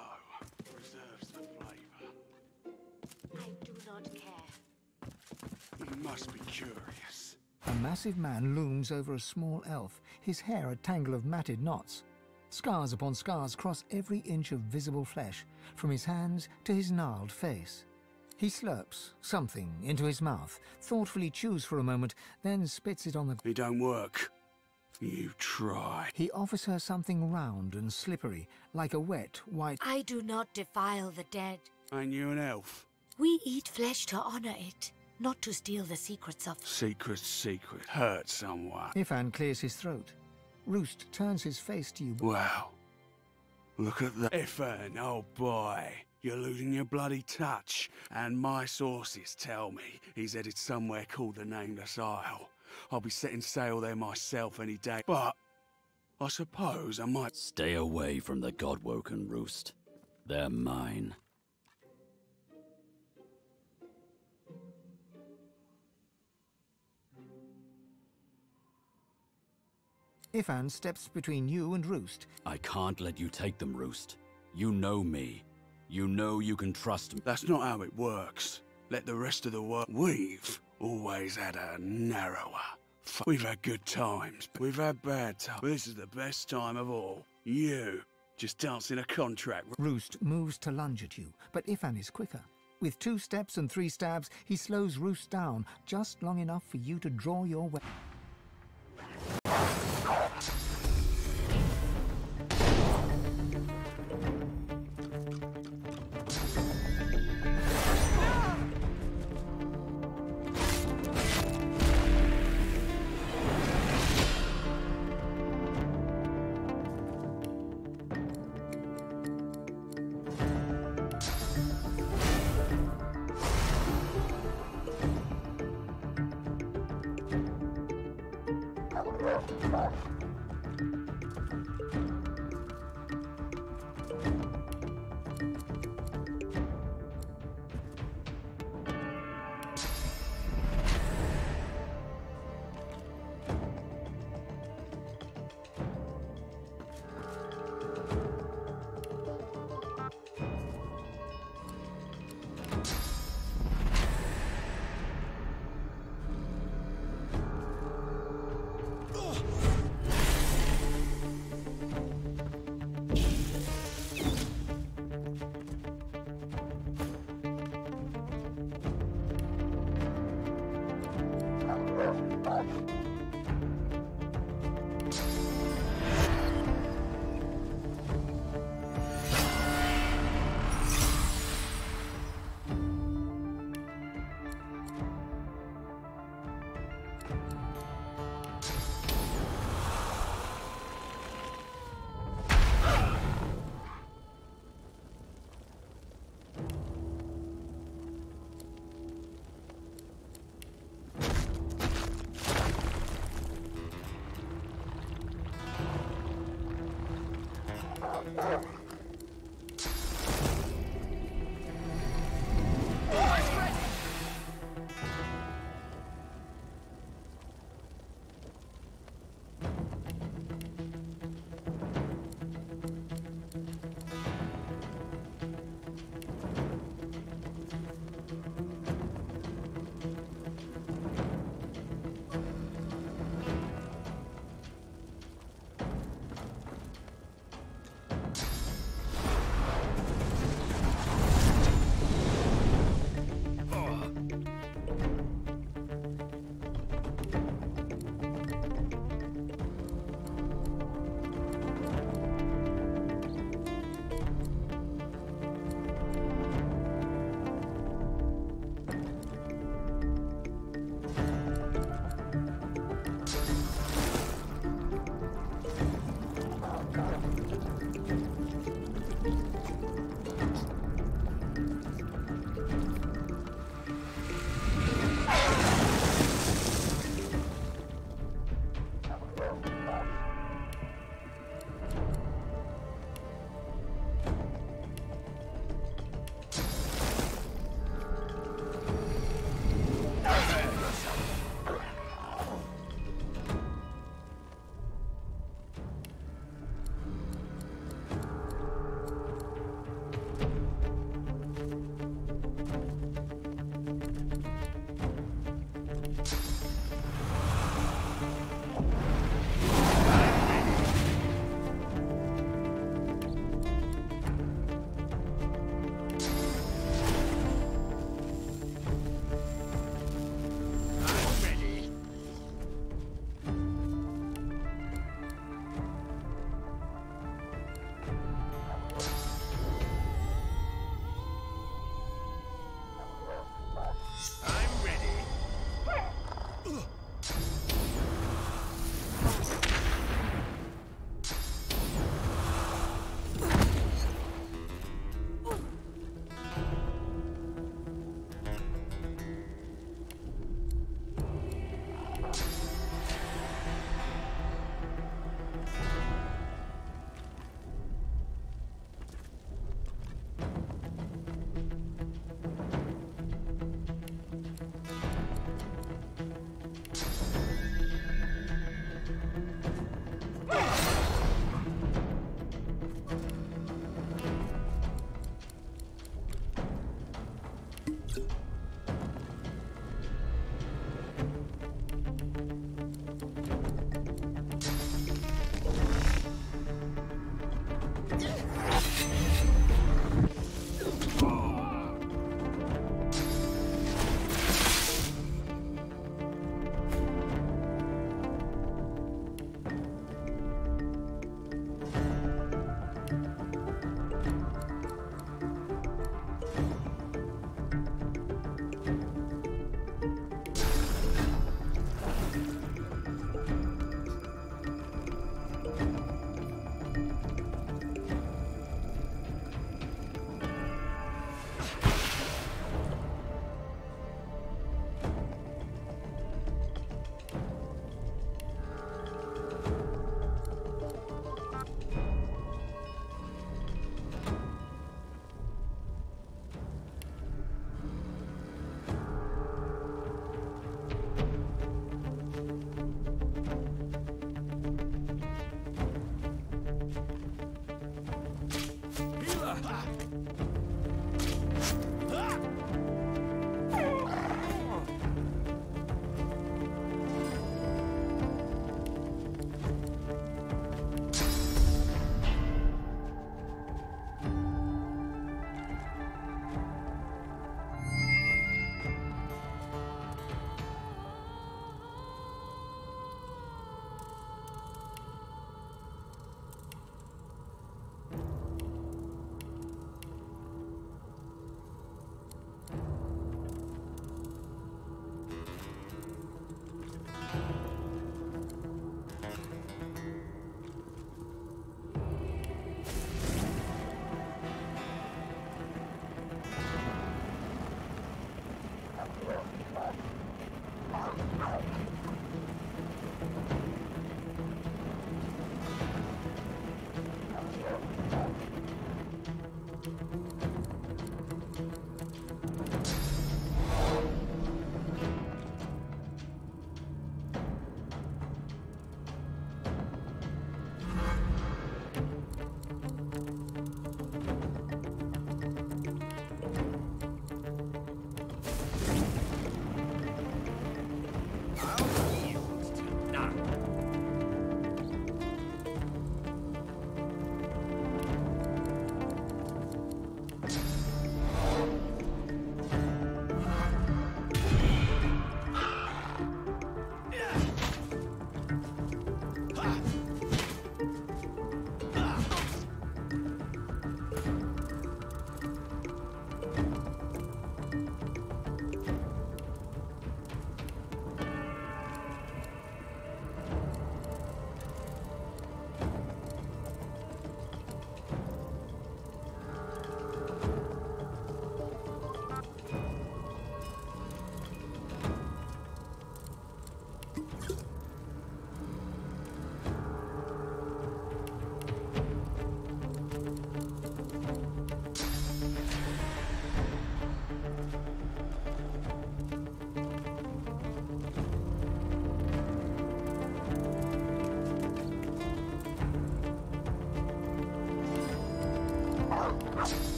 Preserves the flavour. I do not care. You must be curious. A massive man looms over a small elf, his hair a tangle of matted knots. Scars upon scars cross every inch of visible flesh, from his hands to his gnarled face. He slurps something into his mouth, thoughtfully chews for a moment, then spits it on the... It don't work. You try. He offers her something round and slippery, like a wet, white... I do not defile the dead. Ain't you an elf? We eat flesh to honor it, not to steal the secrets of... Secret. Hurt someone. Ifan clears his throat. Roost turns his face to you. Wow. Look at that. Ifan, oh boy. You're losing your bloody touch. And my sources tell me he's headed somewhere called the Nameless Isle. I'll be setting sail there myself any day. But I suppose I might... Stay away from the God-woken roost. They're mine. Ifan steps between you and Roost. I can't let you take them, Roost. You know me. You know you can trust me. That's not how it works. Let the rest of the world... We've always had a narrower... We've had good times, but we've had bad times. This is the best time of all. You, just dancing a contract. Roost moves to lunge at you, but Ifan is quicker. With 2 steps and 3 stabs, he slows Roost down, just long enough for you to draw your weapon.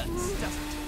nuts, doesn't it?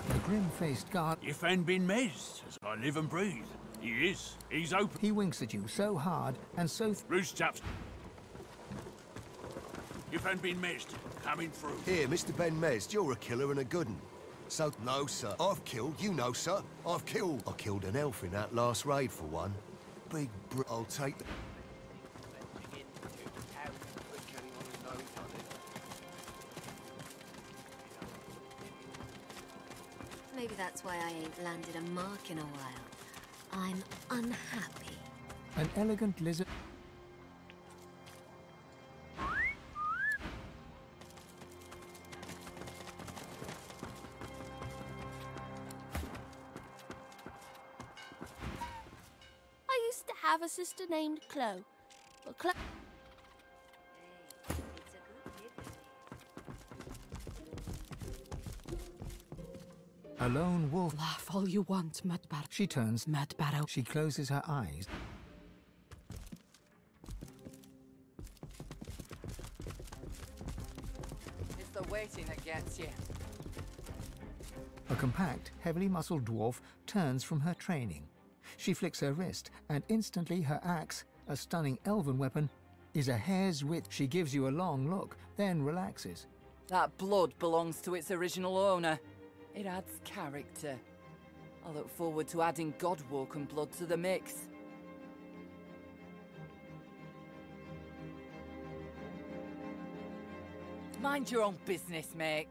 The grim-faced guard. Your friend been mezed, as I live and breathe. He is. He's open. He winks at you so hard and so... Roost chaps. If hadn't been missed, coming through. Here, Mr. Ben Mezd, you're a killer and a good 'un. So, no, sir. I've killed, you know, sir. I've killed. I killed an elf in that last raid, for one. Big I'll take... Maybe that's why I ain't landed a mark in a while. I'm unhappy. An elegant lizard... I used to have a sister named Chloe. But Chloe... A lone wolf... Laugh all you want, Mudbarrow. She turns... Mudbarrow. She closes her eyes. It's the waiting that gets you. A compact, heavily muscled dwarf turns from her training. She flicks her wrist, and instantly her axe, a stunning elven weapon, is a hair's width. She gives you a long look, then relaxes. That blood belongs to its original owner. It adds character. I look forward to adding God-woken blood to the mix. Mind your own business, mate.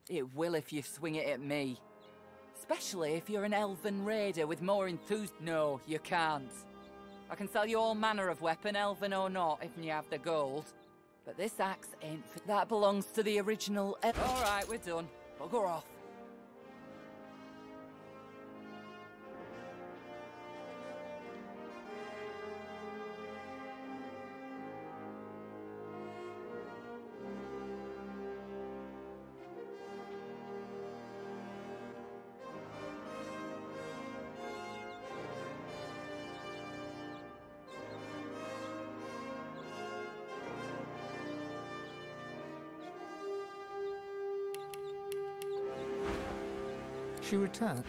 It will if you swing it at me. Especially if you're an elven raider with more enthusiasm. No, you can't. I can sell you all manner of weapon, elven or not, if you have the gold. But this axe ain't that belongs to the original... Alright, we're done. Bugger off. She returns.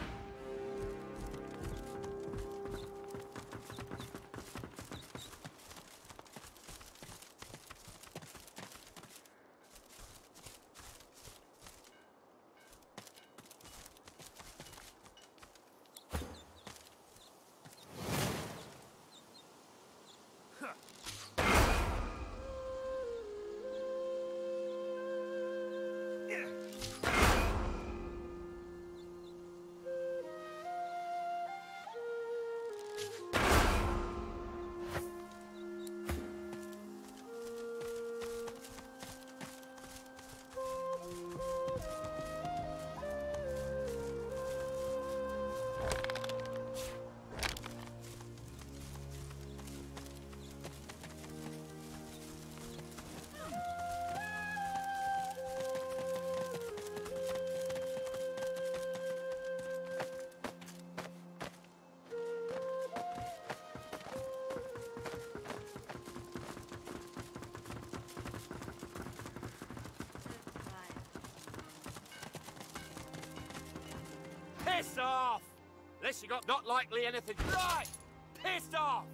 Piss off! Unless you got not likely anything. Right! Piss off!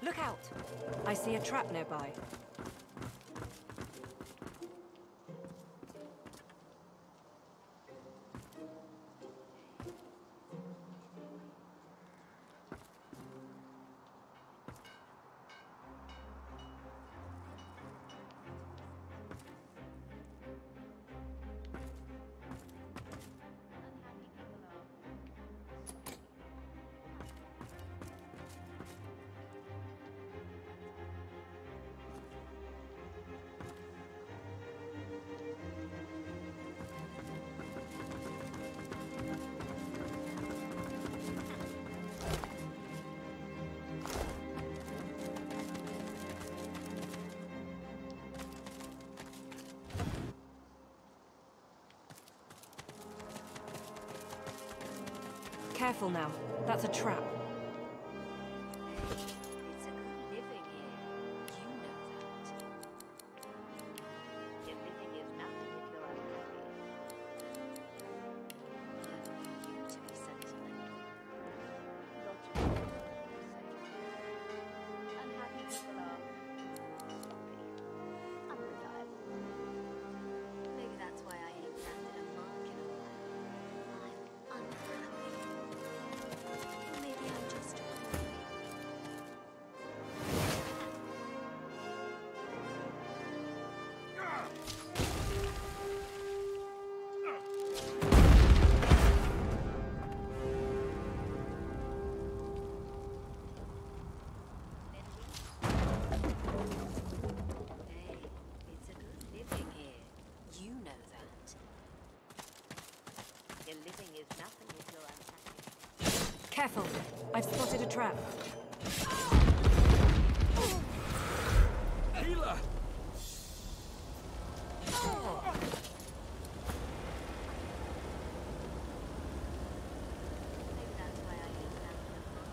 Look out! I see a trap nearby. Careful now. That's a trap. It's a good living here. You know that. Your living is nothing if you're unhappy. Never knew you to be sentimental. Logical. Unhappy people are sloppy, unreliable. Maybe that's why I ain't landed a mark in a while. I'm unhappy. Or maybe I'm just horny. Hey, it's a good living here. You know that. Your living is nothing if you're unhappy. Careful. I've spotted a trap. Healer! Maybe that's why I ain't landed a mark.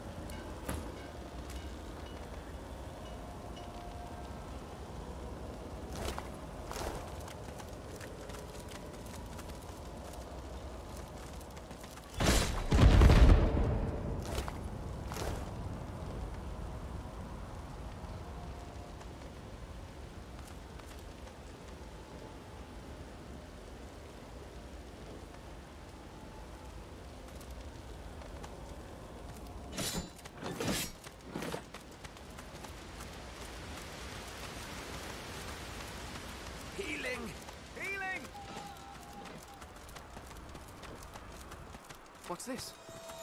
Healing! Healing! What's this?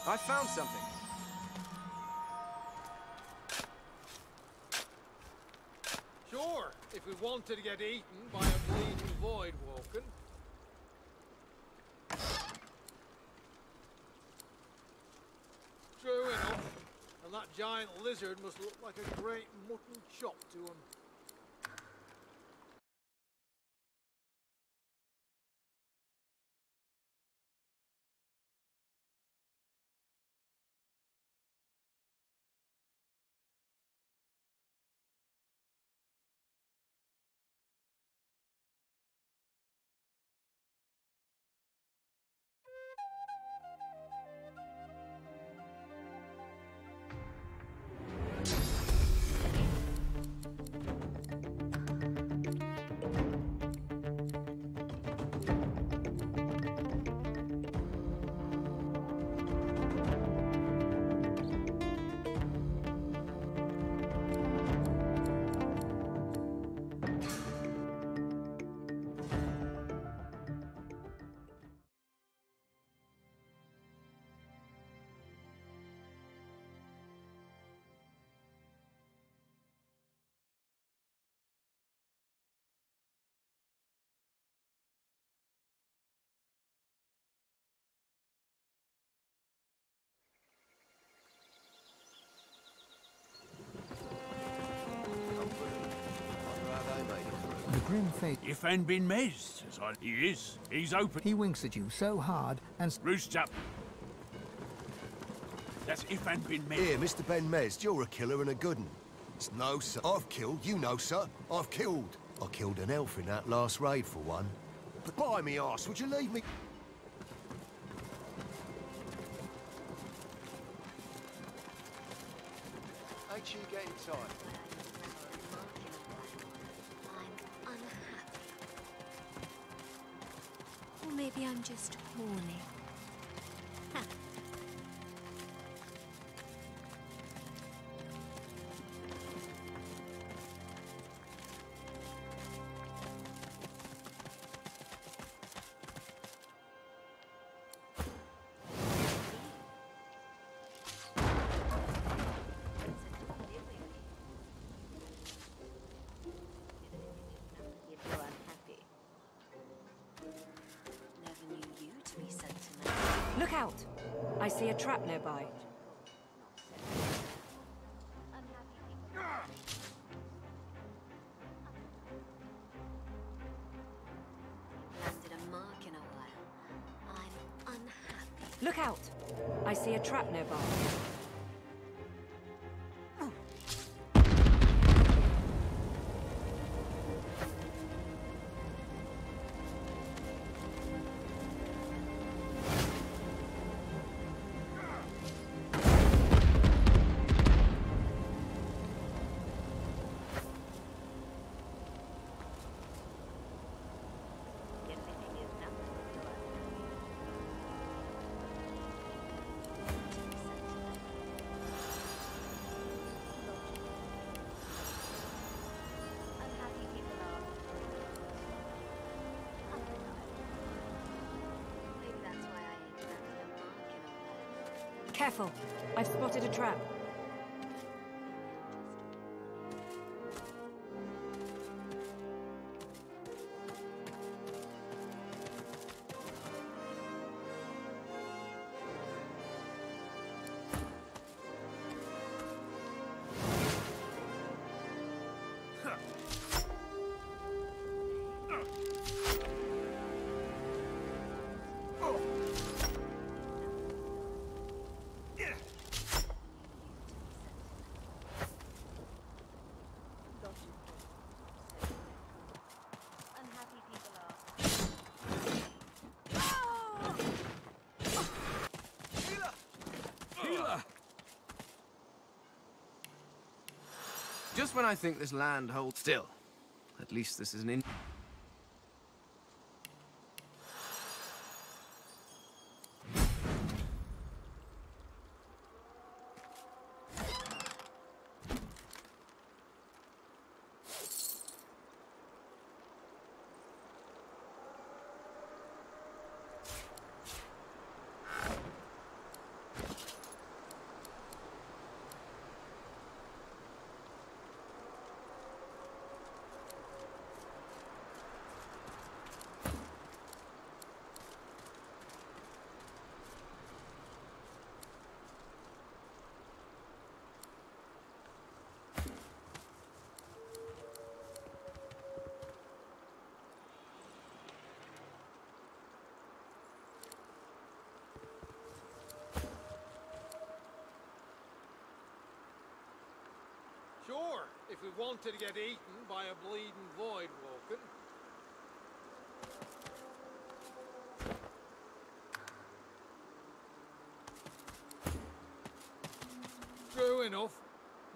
I found something. Sure, if we wanted to get eaten by a bleeding void walking. True enough. And that giant lizard must look like a great mutton chop to him. The grim face. If and been mezzed, as I... He is. He's open. He winks at you so hard and... Roost up. That's if and been mezzed. Here, Mr. Ben Mez, you're a killer and a good un. No, sir. I've killed, you know, sir. I've killed. I killed an elf in that last raid, for one. But by me arse, would you leave me? Ain't you getting tired? I'm unhappy. Or maybe I'm just horny. Look out! I see a trap nearby. Landed a mark in a while. I'm unhappy. Look out! I see a trap nearby. Careful! I've spotted a trap. Just when I think this land holds still. At least this is an in... Sure, if we wanted to get eaten by a bleeding void walking. True enough.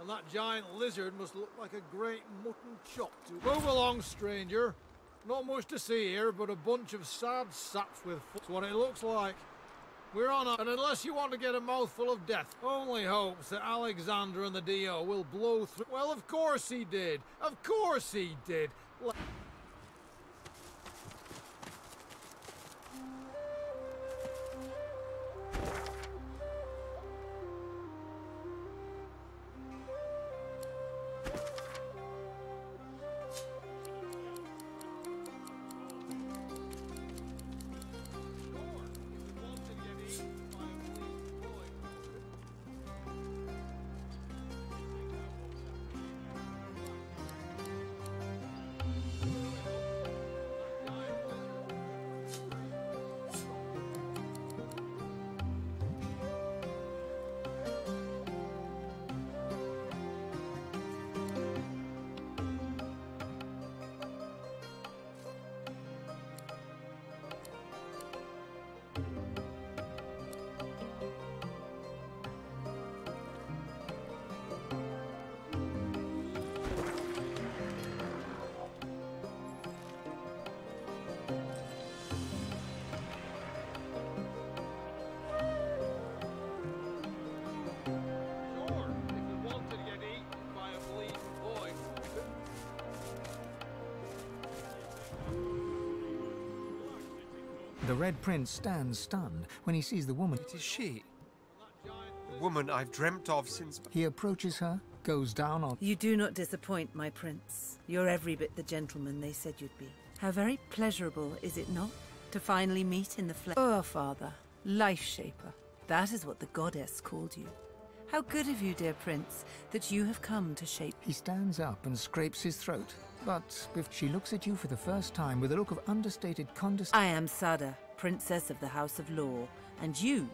And that giant lizard must look like a great mutton chop to move along, stranger. Not much to see here, but a bunch of sad saps with That's what it looks like. We're on and unless you want to get a mouthful of death, only hopes that Alexander and the DO will blow through. Well, of course he did. Of course he did. The Red Prince stands stunned when he sees the woman. It is she. The woman I've dreamt of since... He approaches her, goes down on... You do not disappoint, my prince. You're every bit the gentleman they said you'd be. How very pleasurable, is it not, to finally meet in the flesh? Oh, father, life shaper. That is what the goddess called you. How good of you, dear prince, that you have come to shape... He stands up and scrapes his throat. But if she looks at you for the first time with a look of understated condescension... I am Sada, princess of the House of Law, and you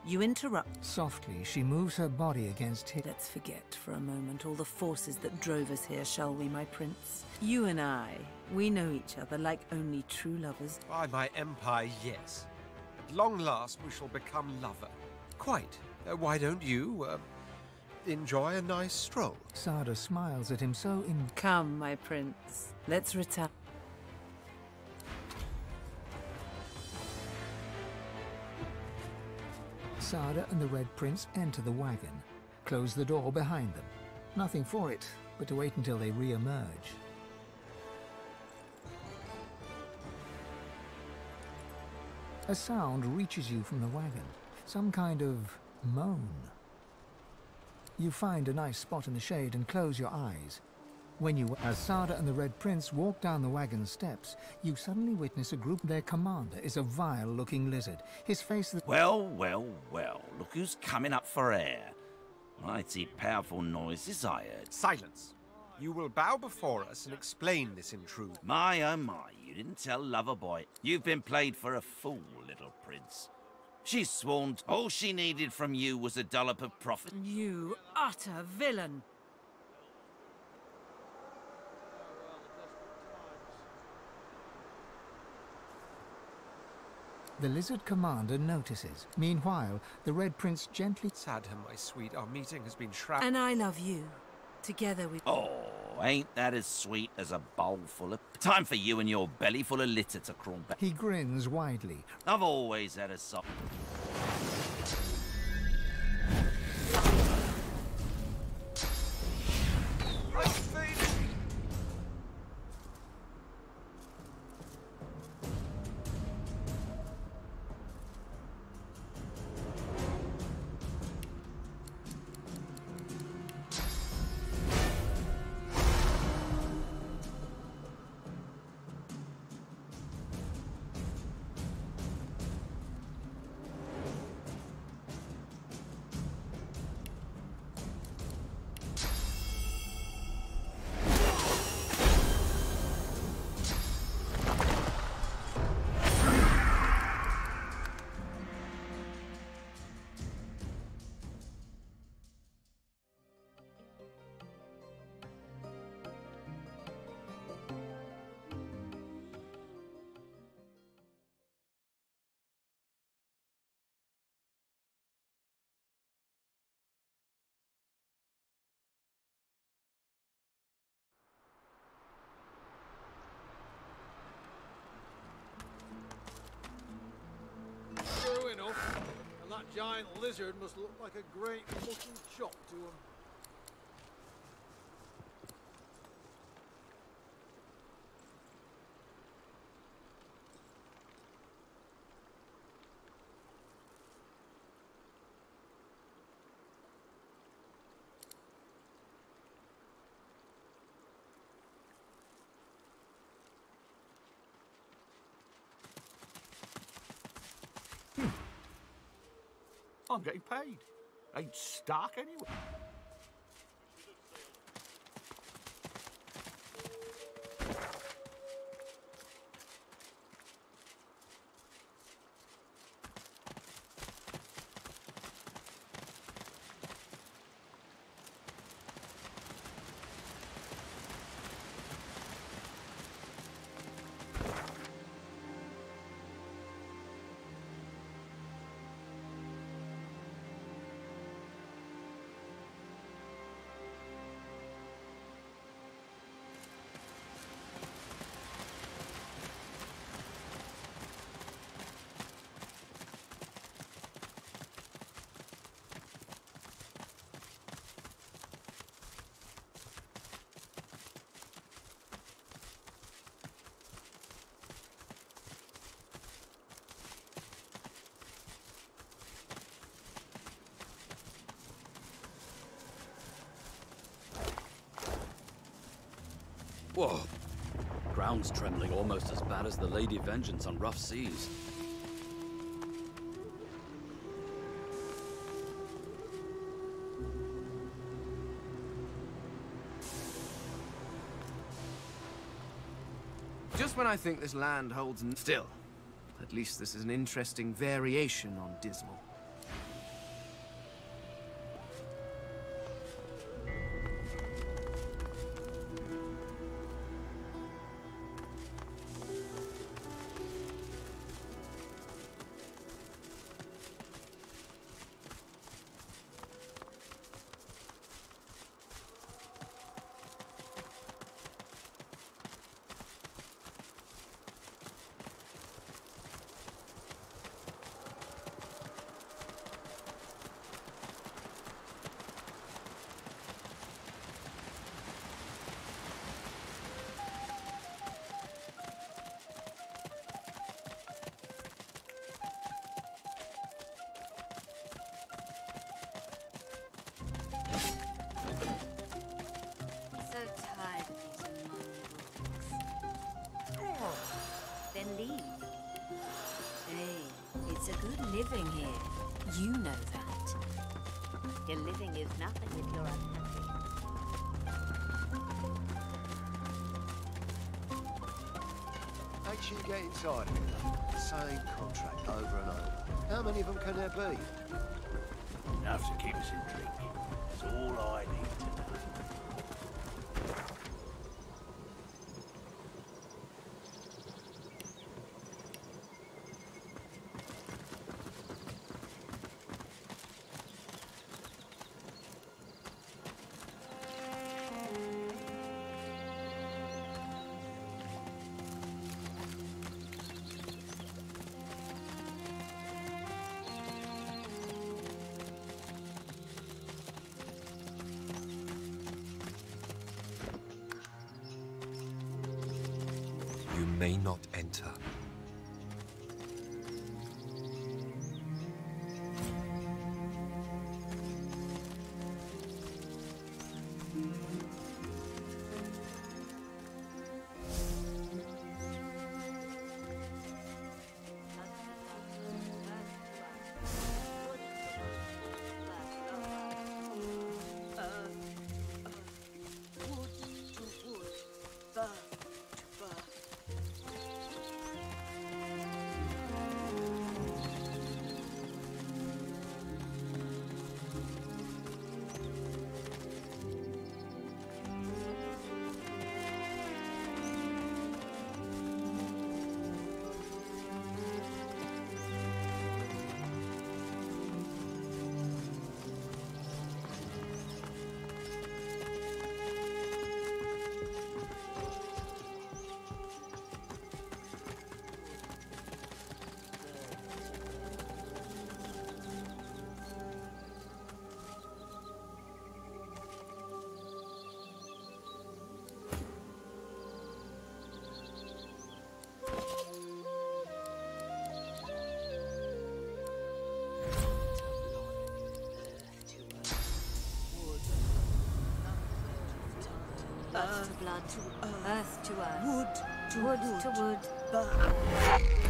interrupt. Softly, she moves her body against his. Let's forget for a moment all the forces that drove us here, shall we, my prince? You and I, we know each other like only true lovers. By my empire, yes. At long last, we shall become lover. Quite. Why don't you, enjoy a nice stroll? Sada smiles at him so Come, my prince. Let's retire. Sada and the Red Prince enter the wagon, close the door behind them. Nothing for it but to wait until they re-emerge. A sound reaches you from the wagon, some kind of moan. You find a nice spot in the shade and close your eyes. As Sada and the Red Prince walk down the wagon steps, you suddenly witness a group. Their commander is a vile-looking lizard. His face... Well, well, well, look who's coming up for air. Mighty powerful noises I heard. Silence. You will bow before us and explain this intrusion. My, oh my, you didn't tell Loverboy. You've been played for a fool, little prince. She's sworn all she needed from you was a dollop of profit. You utter villain! The lizard commander notices. Meanwhile, the Red Prince gently... Sadham, my sweet, our meeting has been shrouded. And I love you. Together we... Oh, ain't that as sweet as a bowl full of... Time for you and your belly full of litter to crawl back. He grins widely. I've always had a soft... And that giant lizard must look like a great mutton chop to him. I'm getting paid. Ain't stuck anyway. Whoa. Ground's trembling almost as bad as the Lady Vengeance on rough seas. Just when I think this land holds... Still, At least this is an interesting variation on dismal. Then leave. Hey, it's a good living here. You know that. Your living is nothing if you're unhappy. Actually getting tired of it. Same contract over and over. How many of them can there be? Enough to keep us in drink. That's all I need to know. You may not enter. Blood to blood, earth to earth, wood to wood wood, to wood.